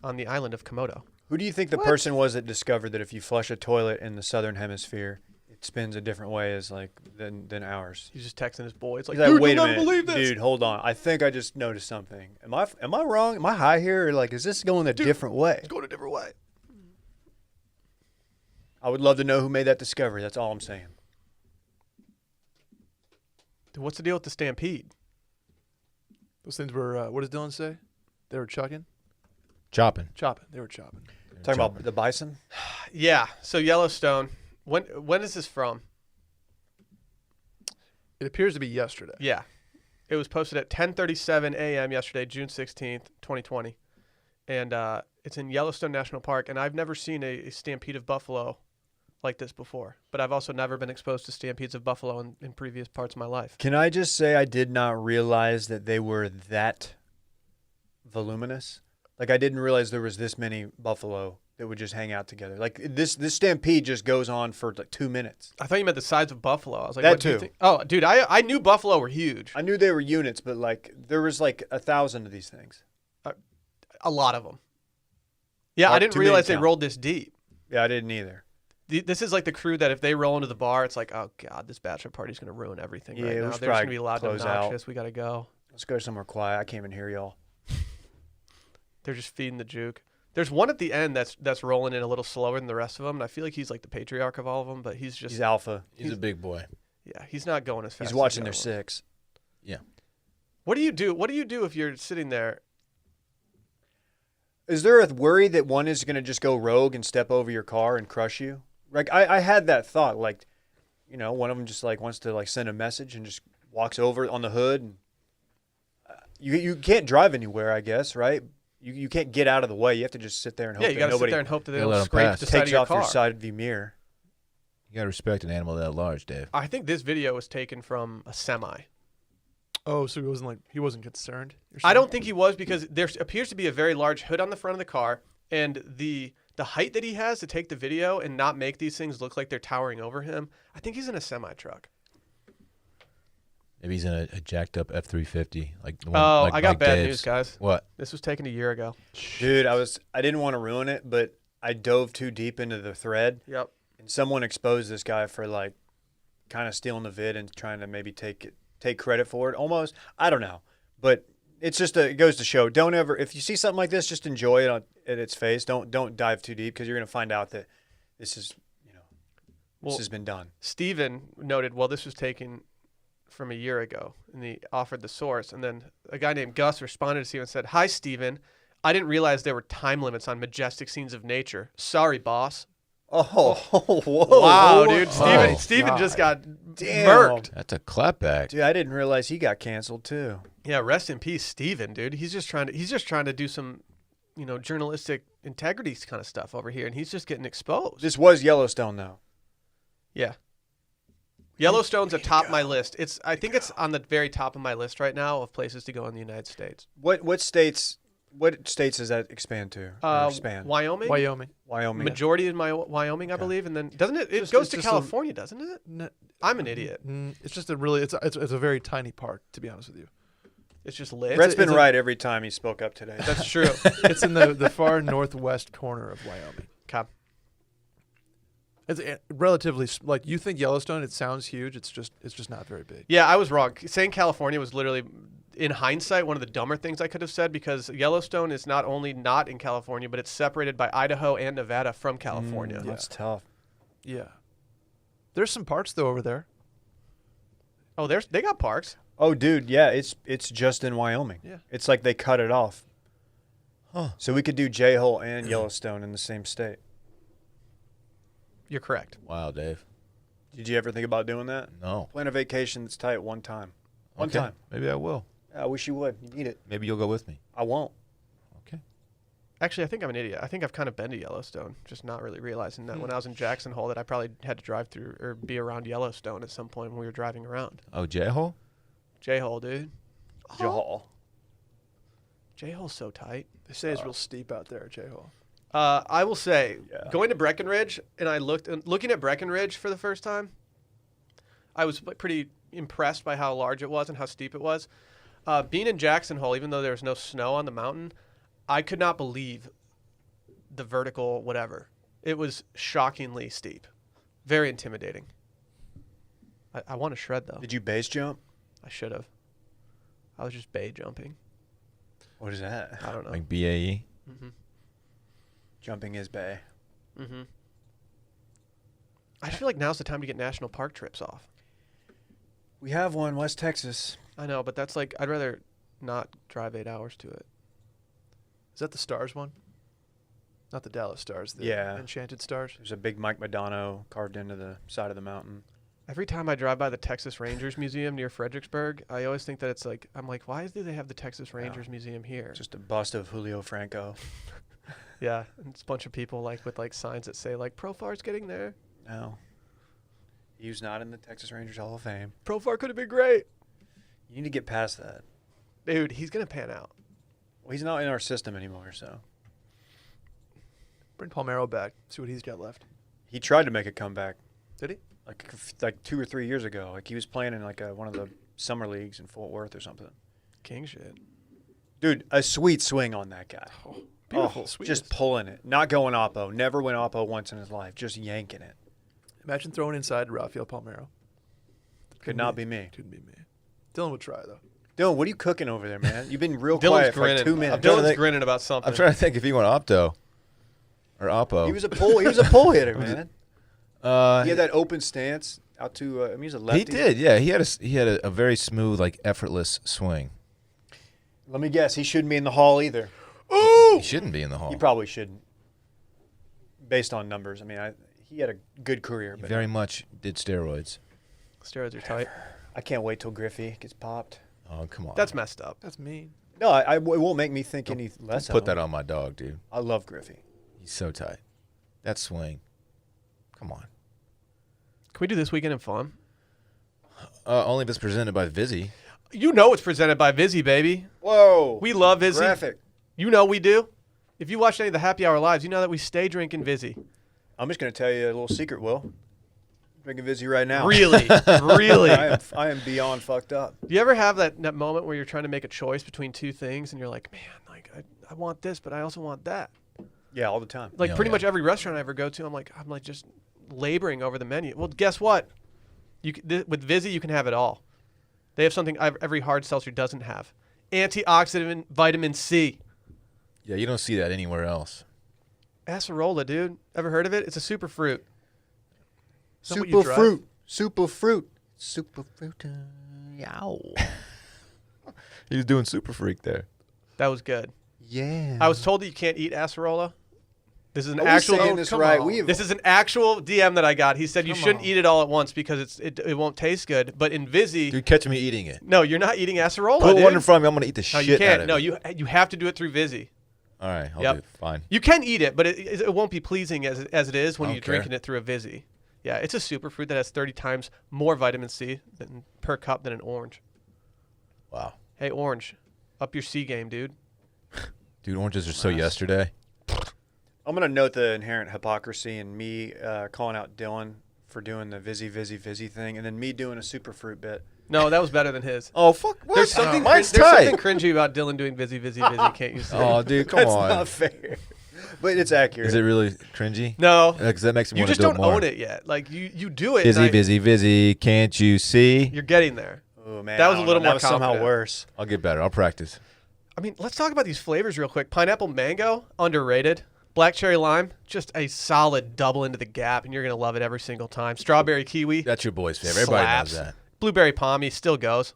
S1: on the island of Komodo.
S2: Who do you think the
S4: What?
S2: person was that discovered that if you flush a toilet in the southern hemisphere, it spins a different way as like than ours?
S1: He's just texting his boys like,
S2: He's like,
S1: dude,
S2: wait
S1: you'll
S2: a
S1: never
S2: minute,
S1: believe this.
S2: dude, hold on. I think I just noticed something. Am I wrong? Am I high here? Or like, is this going a different way?
S1: It's going a different way.
S2: I would love to know who made that discovery. That's all I'm saying.
S1: Dude, what's the deal with the Stampede?
S4: Those things were. What does Dylan say? They were chucking,
S3: Chopping.
S4: chopping. They were chopping.
S2: Talking about the bison.
S1: Yeah, so Yellowstone. When is this from?
S4: It appears to be yesterday.
S1: Yeah. It was posted at 10:37 a.m. yesterday, June 16th, 2020. And it's in Yellowstone National Park, and I've never seen a stampede of buffalo like this before. But I've also never been exposed to stampedes of buffalo in previous parts of my life.
S2: Can I just say I did not realize that they were that voluminous? Like I didn't realize there was this many buffalo that would just hang out together. Like this stampede just goes on for like 2 minutes.
S1: I thought you meant the size of buffalo. I was like,
S2: That
S1: what do you
S2: too.
S1: think? Oh, dude, I knew buffalo were huge.
S2: I knew they were units, but like there was like 1,000 of these things.
S1: A lot of them. Yeah, I
S2: Hard
S1: didn't
S2: to
S1: realize they
S2: count.
S1: rolled this deep.
S2: Yeah, I didn't either.
S1: This is like the crew that if they roll into the bar, it's like, oh god, this bachelor party's gonna ruin everything
S2: Yeah,
S1: right
S2: we
S1: now.
S2: should
S1: They're just gonna
S2: probably
S1: be loud and
S2: close out.
S1: obnoxious. We gotta go.
S2: Let's go somewhere quiet. I can't even hear y'all.
S1: They're just feeding the juke. There's one at the end that's rolling in a little slower than the rest of them, and I feel like he's like the patriarch of all of them, but he's just
S2: He's alpha.
S3: He's a big boy.
S1: yeah, he's not going as fast.
S2: He's
S1: as
S2: watching
S1: the
S2: their
S1: other one.
S2: six.
S3: Yeah.
S1: What do you do? What do you do if you're sitting there?
S2: Is there a worry that one is going to just go rogue and step over your car and crush you? Like I had that thought. Like one of them just like wants to like send a message and just walks over on the hood. And, you can't drive anywhere, I guess, right? You can't get out of the way. You have to just sit there and hope
S1: Yeah, you
S2: that
S1: got to sit
S2: nobody
S1: there and hope that they
S3: They let
S1: don't
S3: 'em
S1: scrape
S3: pass.
S1: the side of
S2: takes
S1: your
S2: off
S1: car.
S2: your side view mirror.
S3: You gotta respect an animal that large, Dave.
S1: I think this video was taken from a semi.
S4: Oh, so he wasn't concerned. You're
S1: I
S4: saying?
S1: don't think he was because there appears to be a very large hood on the front of the car, and the height that he has to take the video and not make these things look like they're towering over him. I think he's in a semi truck.
S3: Maybe he's in a jacked up F-350. Like the one,
S1: Oh,
S3: like
S1: I got
S3: Mike
S1: bad
S3: Dave's.
S1: news, guys.
S3: What?
S1: This was taken a year ago.
S2: Dude, I didn't want to ruin it, but I dove too deep into the thread,
S1: Yep.
S2: and someone exposed this guy for like kind of stealing the vid and trying to maybe take credit for it. Almost, I don't know, but it's just it goes to show. Don't ever, if you see something like this, just enjoy it at its face. Don't dive too deep because you're gonna find out that this is this has been done.
S1: Steven noted, well, this was taken from a year ago, and he offered the source. And then a guy named Gus responded to Steven and said, "Hi, Steven. I didn't realize there were time limits on majestic scenes of nature. Sorry, boss."
S2: Oh, whoa!
S1: Wow,
S2: whoa.
S1: dude.
S3: Oh,
S1: Steven just got
S2: Damn.
S1: murked.
S3: That's a clapback.
S2: Dude, I didn't realize he got canceled too.
S1: Yeah, rest in peace, Steven, dude. He's just trying to do some, journalistic integrity kind of stuff over here, and he's just getting exposed.
S2: This was Yellowstone though.
S1: Yeah. Yellowstone's atop my list. I think it's on the very top of my list right now of places to go in the United States.
S2: What states does that expand to? Or expand?
S1: Wyoming.
S2: Wyoming.
S1: Majority in Wyoming, I believe, and then doesn't it? It
S4: Just-
S1: goes
S4: it's
S1: to
S4: just
S1: California, doesn't it? I'm an idiot.
S4: It's just it's a very tiny park, to be honest with you.
S1: It's just lit.
S2: Brett's been
S4: it's a-
S2: right every time he spoke up today.
S1: That's true.
S4: It's in the far northwest corner of Wyoming.
S1: Okay.
S4: It's relatively like you think Yellowstone. It sounds huge. It's just not very big.
S1: Yeah, I was wrong. Saying California was literally, in hindsight, one of the dumber things I could have said because Yellowstone is not only not in California, but it's separated by Idaho and Nevada from California.
S2: That's tough.
S4: Yeah. There's some parks though over there.
S1: Oh, they got parks.
S2: Oh, dude, yeah, it's just in Wyoming.
S4: Yeah.
S2: It's like they cut it off.
S3: Huh.
S2: So we could do J-Hole and Yellowstone in the same state.
S1: You're correct.
S3: Wow, Dave.
S2: Did you ever think about doing that?
S3: No.
S2: Plan a vacation that's tight one time. One
S3: Okay.
S2: time.
S3: Maybe I will.
S2: I wish you would. You need it.
S3: Maybe you'll go with me.
S2: I won't.
S3: Okay.
S1: Actually, I think I'm an idiot. I think I've kind of been to Yellowstone, just not really realizing that when I was in Jackson Hole that I probably had to drive through or be around Yellowstone at some point when we were driving around.
S3: Oh, J-Hole?
S1: J-Hole, dude.
S2: J-Hole.
S1: J-Hole's so tight.
S4: They say it's real steep out there at J-Hole.
S1: I will say,
S2: Yeah.
S1: going to Breckenridge, and looking at Breckenridge for the first time, I was pretty impressed by how large it was and how steep it was. Being in Jackson Hole, even though there was no snow on the mountain, I could not believe the vertical whatever. It was shockingly steep. Very intimidating. I want to shred, though.
S2: Did you base jump?
S1: I should have. I was just bay jumping.
S2: What is that?
S1: I don't know.
S3: Like BAE?
S1: Mm-hmm.
S2: Jumping is bay.
S1: Mm-hmm. I just feel like now's the time to get national park trips off.
S2: We have one, West Texas.
S1: I know, but that's like, I'd rather not drive 8 hours to it.
S4: Is that the Stars one? Not the Dallas Stars. The
S2: Yeah.
S4: Enchanted Stars.
S2: There's a big Mike Madonna carved into the side of the mountain.
S1: Every time I drive by the Texas Rangers Museum near Fredericksburg, I always think that it's like, I'm like, why do they have the Texas Rangers Museum here?
S2: Just a bust of Julio Franco.
S1: Yeah, and it's a bunch of people like with like signs that say like, Profar's getting there.
S2: No. He was not in the Texas Rangers Hall of Fame.
S1: Profar could have been great.
S2: You need to get past that.
S1: Dude, he's going to pan out.
S2: Well, he's not in our system anymore, so.
S4: Bring Palmeiro back. See what he's got left.
S2: He tried to make a comeback
S4: Did he?
S2: like 2 or 3 years ago. Like he was playing in like one of the summer leagues in Fort Worth or something.
S1: King shit.
S2: Dude, a sweet swing on that guy.
S4: Beautiful.
S2: Oh,
S4: Sweet.
S2: just pulling it. Not going oppo. Never went oppo once in his life. Just yanking it.
S4: Imagine throwing inside Rafael Palmeiro.
S2: Could not be me.
S4: Couldn't be me. Dylan would try though.
S2: Dylan, what are you cooking over there, man? You've been real
S1: Dylan's
S2: quiet for
S1: grinning.
S2: like 2 minutes.
S3: trying to
S1: Dylan's
S3: think-
S1: grinning about something.
S3: I'm trying to think if he went opto or oppo.
S2: He was a pull hitter, man. He had
S3: he
S2: that open stance out to. I mean, he's a lefty.
S3: did, yeah. He had a very smooth, like effortless swing.
S2: Let me guess. He shouldn't be in the hall either.
S3: He shouldn't be in the hall.
S2: He probably shouldn't, based on numbers. I mean, he had a good career.
S3: He
S2: But
S3: very much did steroids.
S1: Steroids are tight.
S2: I can't wait till Griffey gets popped.
S3: Oh, come on.
S1: That's messed up.
S4: That's mean.
S2: No, it won't make me think any less.
S3: Put
S2: of
S3: that
S2: him.
S3: on my dog, dude.
S2: I love Griffey.
S3: He's so tight. That swing. Come on.
S1: Can we do this weekend in fun?
S3: Only if it's presented by Vizzy.
S1: You know it's presented by Vizzy, baby.
S2: Whoa.
S1: We love Vizzy.
S2: Graphic.
S1: You know we do. If you watch any of the Happy Hour lives, you know that we stay drinking Vizzy.
S2: I'm just going to tell you a little secret, Will. Drinking Vizzy right now.
S1: Really? Really?
S2: I am beyond fucked up.
S1: Do you ever have that moment where you're trying to make a choice between two things and you're like, man, like I want this, but I also want that?
S2: Yeah, all the time.
S1: Like
S3: Yeah,
S1: pretty
S3: yeah.
S1: much every restaurant I ever go to, I'm like just laboring over the menu. Well, guess what? With Vizzy, you can have it all. They have something every hard seltzer doesn't have. Antioxidant vitamin C.
S3: Yeah, you don't see that anywhere else.
S1: Acerola, dude. Ever heard of it? It's a super fruit.
S4: Is that what you drive?
S2: Super fruit. Yow.
S3: He was doing Super Freak there.
S1: That was good.
S2: Yeah.
S1: I was told that you can't eat acerola. This is an
S2: Are we
S1: actual.
S2: saying this
S4: come
S2: right?
S4: on.
S1: This is an actual DM that I got. He said you
S4: Come
S1: shouldn't
S4: on.
S1: eat it all at once because it won't taste good. But in Vizzy,
S3: Dude, catch me eating it.
S1: no, you're not eating acerola.
S3: Put
S1: dude.
S3: one in front of me. I'm going to eat the
S1: No,
S3: shit
S1: you
S3: out
S1: can't.
S3: of
S1: No,
S3: it.
S1: you have to do it through Vizzy.
S3: All right, I'll
S1: Yep.
S3: do it. Fine.
S1: You can eat it, but it won't be pleasing as it is when
S3: I
S1: you're
S3: don't care.
S1: drinking it through a Vizzy. Yeah, it's a superfruit that has 30 times more vitamin C per cup than an orange.
S3: Wow.
S1: Hey, orange, up your C game, dude.
S3: Dude, oranges are so yesterday.
S2: I'm going to note the inherent hypocrisy in me calling out Dylan for doing the Vizzy thing and then me doing a super fruit bit.
S1: No, that was better than his.
S3: Oh, fuck. What?
S1: There's something
S3: Mine's
S1: there's
S3: tight.
S1: something cringy about Dylan doing Vizzy. Can't you see?
S3: Oh, dude, come
S2: That's
S3: on.
S2: not fair. But it's accurate.
S3: Is it really cringy?
S1: No,
S3: Because that makes me
S1: you
S3: want
S1: just
S3: to do
S1: don't
S3: it more.
S1: own it yet. Like you do it.
S3: Vizzy,
S1: and
S3: Vizzy, Vizzy. Can't you see?
S1: You're getting there.
S2: Oh, man.
S1: That was
S2: I
S1: a
S2: don't
S1: little
S2: know.
S1: more
S2: That was somehow
S1: confident.
S2: worse.
S3: I'll get better. I'll practice.
S1: I mean, let's talk about these flavors real quick. Pineapple mango, underrated. Black cherry lime, just a solid double into the gap, and you're gonna love it every single time. Strawberry kiwi,
S3: That's your boy's favorite. Everybody
S1: slaps.
S3: knows that.
S1: Blueberry pommy still goes.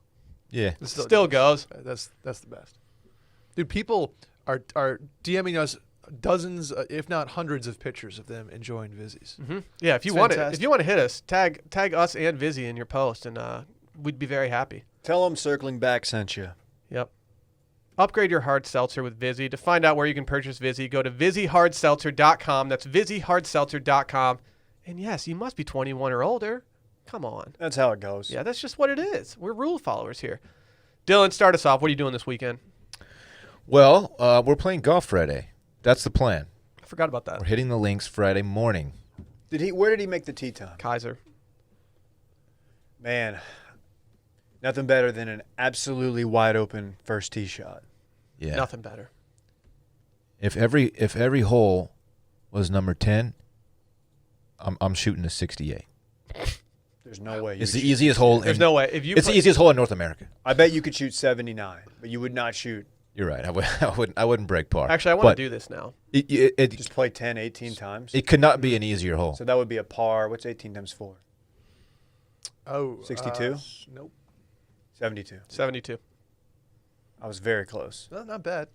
S3: Yeah.
S4: It
S1: Still goes.
S4: That's the best. Dude, people are DMing us dozens, if not hundreds, of pictures of them enjoying Vizzies.
S1: Mm-hmm. Yeah, if you
S2: It's
S1: want
S2: fantastic.
S1: if you want to hit us, tag us and Vizzy in your post, and we'd be very happy.
S2: Tell them circling back sent you.
S1: Yep. Upgrade your hard seltzer with Vizzy. To find out where you can purchase Vizzy, go to VizzyHardSeltzer.com. That's VizzyHardSeltzer.com. And yes, you must be 21 or older. Come on.
S2: That's how it goes.
S1: Yeah, that's just what it is. We're rule followers here. Dylan, start us off. What are you doing this weekend?
S3: Well, we're playing golf Friday. That's the plan.
S1: I forgot about that.
S3: We're hitting the links Friday morning.
S2: Where did he make the tee time?
S1: Kaiser.
S2: Man, nothing better than an absolutely wide open first tee shot.
S3: Yeah.
S1: Nothing better.
S3: If every hole was number 10, I'm shooting a 68.
S2: There's no way.
S3: It's the easiest hole.
S1: There's no way. If you
S3: It's the easiest hole in North America.
S2: I bet you could shoot 79, but you would not shoot.
S3: You're right. I wouldn't break par.
S1: Actually, I want to do this now.
S3: It
S2: Just play 10, 18 times.
S3: could not be an easier hole.
S2: So that would be a par. What's 18 times 4?
S4: Oh,
S2: 62?
S4: Nope.
S2: 72.
S1: 72.
S2: I was very close.
S4: No, not bad.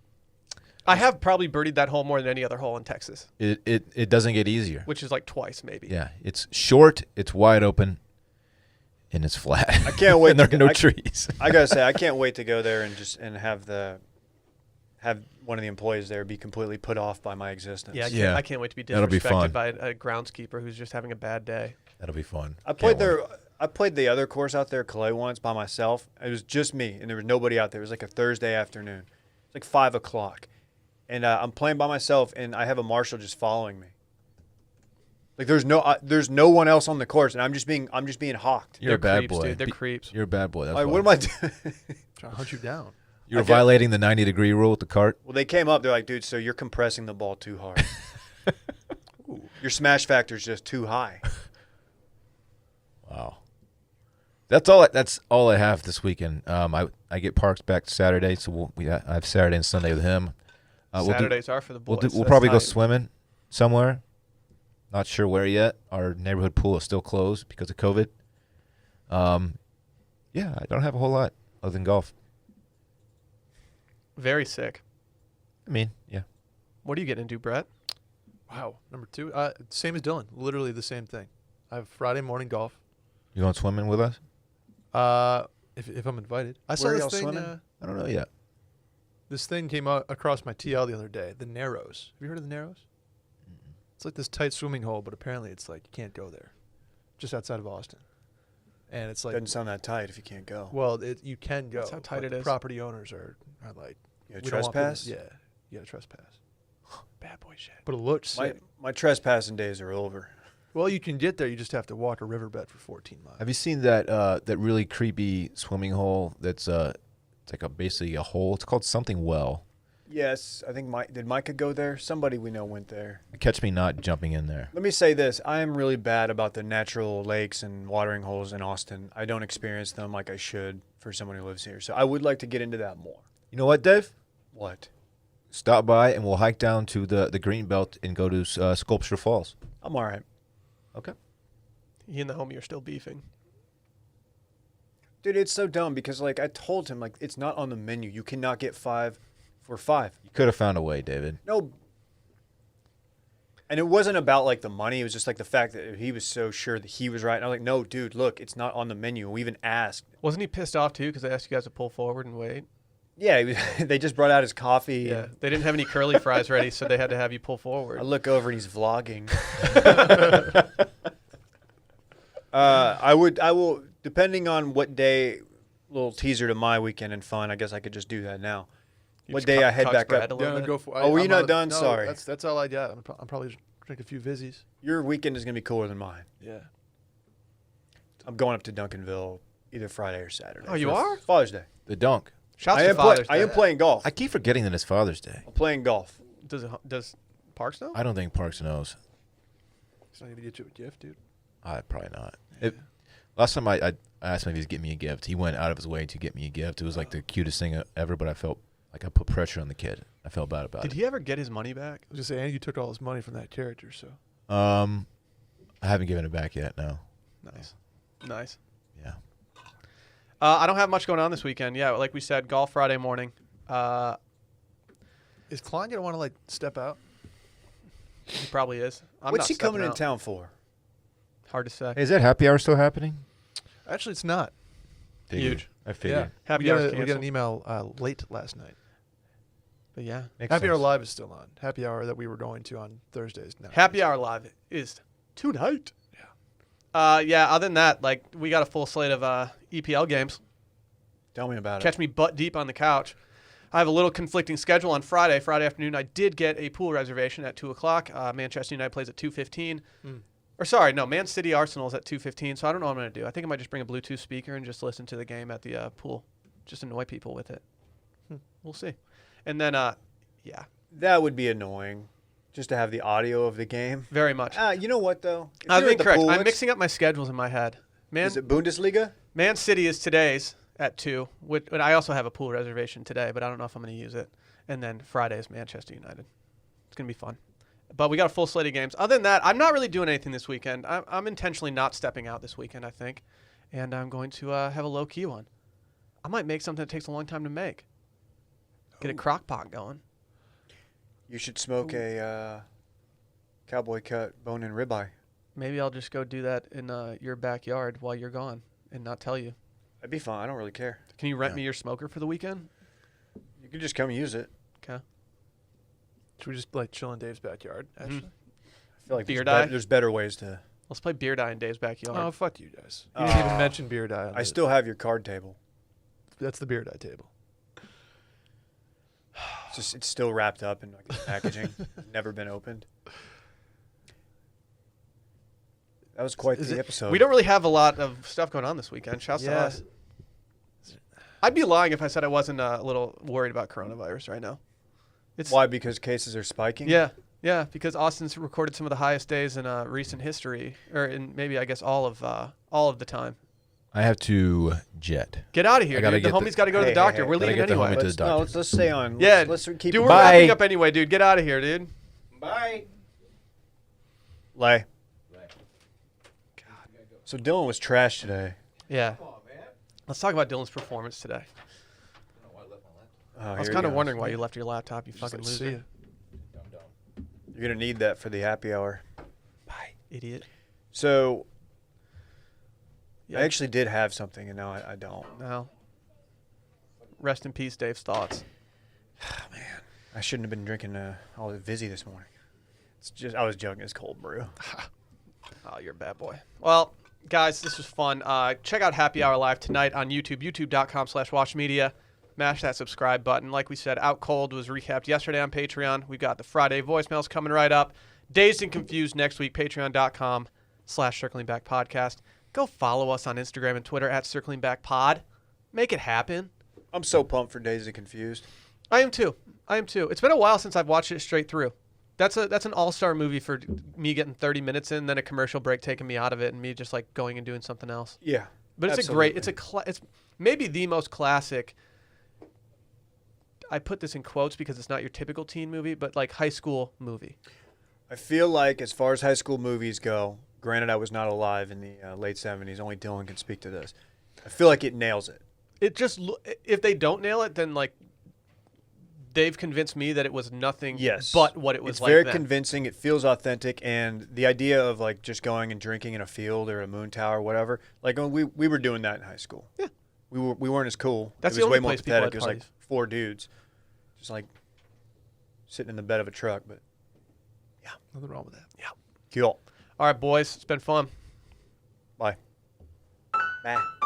S1: I have probably birdied that hole more than any other hole in Texas,
S3: It doesn't get easier.
S1: which is like twice maybe.
S3: Yeah, it's short, it's wide open, and it's flat.
S2: I can't wait
S3: and there
S2: to
S3: are no
S2: I-
S3: trees.
S2: I gotta say, I can't wait to go there and have one of the employees there be completely put off by my existence.
S1: Yeah,
S3: Yeah.
S1: I can't wait to be
S3: That'll be
S1: disrespected
S3: fun.
S1: by a groundskeeper who's just having a bad day.
S3: That'll be fun.
S2: I played
S3: Can't wait.
S2: I played the other course out there, Calais, once by myself. It was just me, and there was nobody out there. It was like a Thursday afternoon. It's like 5 o'clock, and I'm playing by myself, and I have a marshal just following me. Like there's no one else on the course, and I'm just being hawked.
S3: You're a
S1: They're
S3: bad
S1: creeps,
S3: boy.
S1: dude. They're creeps.
S3: You're a bad boy. That's
S2: Like,
S3: why.
S2: what am I doing?
S4: Trying to hunt you down.
S3: You're
S2: I get-
S3: violating the 90-degree rule with the cart.
S2: Well, they came up. They're like, dude, so you're compressing the ball too hard. Your smash factor is just too high.
S3: Wow. That's all I have this weekend. I get Parks back Saturday, so I have Saturday and Sunday with him.
S1: Saturdays are for the boys.
S3: We'll
S1: That's
S3: probably go
S1: tight.
S3: swimming somewhere. Not sure where yet. Our neighborhood pool is still closed because of COVID. Yeah, I don't have a whole lot other than golf.
S1: Very sick.
S3: I mean, yeah.
S1: What are you getting into, Brett?
S4: Wow. Number 2. Same as Dylan. Literally the same thing. I have Friday morning golf.
S3: You going swimming with us?
S4: If I'm invited. I saw
S2: Where are
S4: this
S2: y'all
S4: thing.
S2: swimming?
S3: I don't know yet.
S4: This thing came out across my TL the other day. The Narrows. Have you heard of the Narrows? It's like this tight swimming hole, but apparently it's like you can't go there. Just outside of Austin. And it's like,
S2: Doesn't sound that tight if you can't go.
S4: well, you can go.
S1: That's how tight
S4: but
S1: it
S4: the
S1: is.
S4: property owners are like,
S2: You got
S4: we don't want people-
S2: trespass?
S4: Yeah, you got to trespass.
S1: Bad boy shit.
S4: But it looks
S2: My
S4: sick.
S2: my trespassing days are over.
S4: Well, you can get there. You just have to walk a riverbed for 14 miles.
S3: Have you seen that really creepy swimming hole? That's it's like basically a hole. It's called something well.
S2: Yes, I think did Micah go there? Somebody we know went there.
S3: Catch me not jumping in there.
S2: Let me say this. I am really bad about the natural lakes and watering holes in Austin. I don't experience them like I should for someone who lives here. So I would like to get into that more.
S3: You know what, Dave?
S2: What?
S3: Stop by and we'll hike down to the green belt and go to Sculpture Falls.
S2: I'm all right.
S3: Okay.
S1: He and the homie are still beefing.
S2: Dude, it's so dumb because, like, I told him, like, it's not on the menu. You cannot get 5 for 5.
S3: You could have found a way, David.
S2: No. And it wasn't about, like, the money. It was just, like, the fact that he was so sure that he was right. And I was like, no, dude, look, it's not on the menu. We even asked.
S1: Wasn't he pissed off too because they asked you guys to pull forward and wait?
S2: Yeah, they just brought out his coffee.
S1: Yeah,
S2: And
S1: they didn't have any curly fries ready, so they had to have you pull forward.
S2: I look over and he's vlogging. I will, depending on what day, little teaser to my weekend and fun, I guess I could just do that now.
S1: You
S2: What
S1: just
S2: day I head
S1: cucks
S2: back
S1: Brad
S2: up?
S1: a little
S4: Yeah,
S1: bit?
S4: go for.
S2: Oh, were you
S4: I'm
S2: not
S4: out-
S2: done?
S4: No,
S2: Sorry.
S4: That's all I got. I'm probably just drink a few Vizzies.
S2: Your weekend is going to be cooler than mine.
S4: Yeah.
S2: I'm going up to Duncanville either Friday or Saturday.
S1: Oh, you
S2: for
S1: are?
S2: Father's Day.
S3: The dunk.
S1: Shouts
S2: I
S1: to
S2: am,
S1: Father's
S2: I am
S1: Day.
S2: playing golf.
S3: I keep forgetting that it's Father's Day.
S2: I'm playing golf.
S1: Does Parks know?
S3: I don't think Parks knows.
S4: It's not gonna get you a gift, dude.
S3: Probably not. Last time I asked him if he's getting me a gift, he went out of his way to get me a gift. It was like the cutest thing ever, but I felt like I put pressure on the kid. I felt bad about
S1: Did
S3: it.
S1: he ever get his money back?
S4: I was just saying, you took all his money from that character, so.
S3: I haven't given it back yet. No.
S1: Nice. Nice.
S3: Yeah.
S1: I don't have much going on this weekend. Yeah, like we said, golf Friday morning.
S4: Is Klein gonna want to like step out?
S1: He probably is. I'm
S2: What's
S1: not
S2: he coming
S1: stepping
S2: in
S1: out.
S2: town for?
S1: Hard to say.
S3: Hey, is that happy hour still happening?
S4: Actually, it's not.
S1: Huge.
S3: I figured.
S1: Happy
S4: we got,
S1: hour's
S4: we got an
S1: canceled.
S4: email late last night.
S1: But yeah.
S3: Makes
S4: Happy Hour
S3: sense.
S4: Live is still on. Happy Hour that we were going to on Thursdays now.
S1: Happy Hour Live is tonight.
S4: Yeah.
S1: Yeah, other than that, like we got a full slate of EPL games.
S2: Tell me about
S1: Catch
S2: it.
S1: me butt deep on the couch. I have a little conflicting schedule on Friday. Friday afternoon, I did get a pool reservation at 2 o'clock. Manchester United plays at 2:15. Or sorry, no, Man City Arsenal's at 2:15. So I don't know what I'm going to do. I think I might just bring a Bluetooth speaker and just listen to the game at the pool. Just annoy people with it. We'll see. And then, yeah,
S2: That would be annoying, just to have the audio of the game.
S1: very much.
S2: You know what, though? If
S1: I was
S2: you're at the
S1: incorrect.
S2: pool,
S1: I'm
S2: it's-
S1: mixing up my schedules in my head.
S2: Is it Bundesliga?
S1: Man City is today's at 2. And I also have a pool reservation today, but I don't know if I'm going to use it. And then Friday is Manchester United. It's going to be fun. But we got a full slate of games. Other than that, I'm not really doing anything this weekend. I'm intentionally not stepping out this weekend, I think. And I'm going to have a low-key one. I might make something that takes a long time to make. Get a crock pot going.
S2: You should smoke a cowboy cut bone-in ribeye.
S1: Maybe I'll just go do that in your backyard while you're gone and not tell you.
S2: That'd be fun. I don't really care.
S1: Can you rent me your smoker for the weekend?
S2: You could just come use it.
S1: Okay.
S4: Should we just like chill in Dave's backyard? Actually.
S2: I feel like
S1: Beer
S2: there's,
S1: dye?
S2: there's better ways to.
S1: Let's play beer die in Dave's backyard.
S4: Oh, fuck you guys. You didn't even
S2: Oh.
S4: mention beer dye.
S2: I still have your card table.
S4: That's the beer dye table.
S2: It's still wrapped up in like packaging. Never been opened. That was quite
S4: Is
S2: the
S4: it-
S2: episode.
S1: We don't really have a lot of stuff going on this weekend. Shouts to
S4: Yeah.
S1: us. I'd be lying if I said I wasn't a little worried about coronavirus right now. It's
S2: Why? Because cases are spiking?
S1: Yeah, because Austin's recorded some of the highest days in recent history, or in maybe I guess all of the time.
S3: I have to jet.
S1: Get out of here,
S3: I gotta
S1: dude. The
S3: get
S1: homie's got to go to the
S2: Hey,
S1: doctor.
S2: hey,
S1: We're
S2: gotta
S1: leaving
S3: get the
S1: anyway.
S3: homie to the
S2: Let's,
S3: doctor.
S2: let's stay on.
S1: Yeah,
S2: Let's keep.
S1: Dude, we're
S3: Bye.
S1: wrapping up anyway, dude. Get out of here, dude.
S2: Bye. Lay. So Dylan was trash today.
S1: Yeah. Let's talk about Dylan's performance today.
S2: Oh,
S1: I was
S2: here
S1: kind
S2: he
S1: of
S2: goes.
S1: wondering why you left your laptop, you
S4: Just
S1: fucking
S4: like, see
S1: loser.
S4: ya.
S2: You're going to need that for the happy hour.
S1: Bye, idiot.
S2: So,
S1: Yeah.
S2: I actually did have something, and now I don't.
S1: No. Rest in peace, Dave's thoughts.
S2: I shouldn't have been drinking all the Vizzy this morning. It's just I was jugging his cold brew.
S1: Oh, you're a bad boy. Well, guys, this was fun. Check out Happy Hour Live tonight on YouTube, youtube.com/watchmedia. Mash that subscribe button. Like we said, Out Cold was recapped yesterday on Patreon. We've got the Friday voicemails coming right up. Dazed and Confused next week, patreon.com/circlingbackpodcast. Go follow us on Instagram and Twitter @circlingbackpod. Make it happen.
S2: I'm so pumped for Dazed and Confused.
S1: I am too. It's been a while since I've watched it straight through. That's an all-star movie for me getting 30 minutes in, then a commercial break taking me out of it, and me just like going and doing something else.
S2: Yeah.
S1: But it's
S2: absolutely.
S1: it's maybe the most classic. I put this in quotes because it's not your typical teen movie, but like high school movie.
S2: I feel like as far as high school movies go, granted I was not alive in the late 70s, only Dylan can speak to this. I feel like it nails it.
S1: It just if they don't nail it, then like they've convinced me that it was nothing but what it was
S2: it's
S1: like
S2: very
S1: then.
S2: convincing. It feels authentic, and the idea of like just going and drinking in a field or a moon tower or whatever, like we were doing that in high school.
S1: Yeah.
S2: We weren't as cool.
S1: That's
S2: it
S1: the
S2: was way
S1: only
S2: more
S1: place people
S2: pathetic.
S1: had
S2: It was like
S1: parties.
S2: 4 dudes just like sitting in the bed of a truck, but
S4: Nothing wrong with that.
S2: cool.
S1: All right, boys, it's been fun.
S2: Bye. Bye.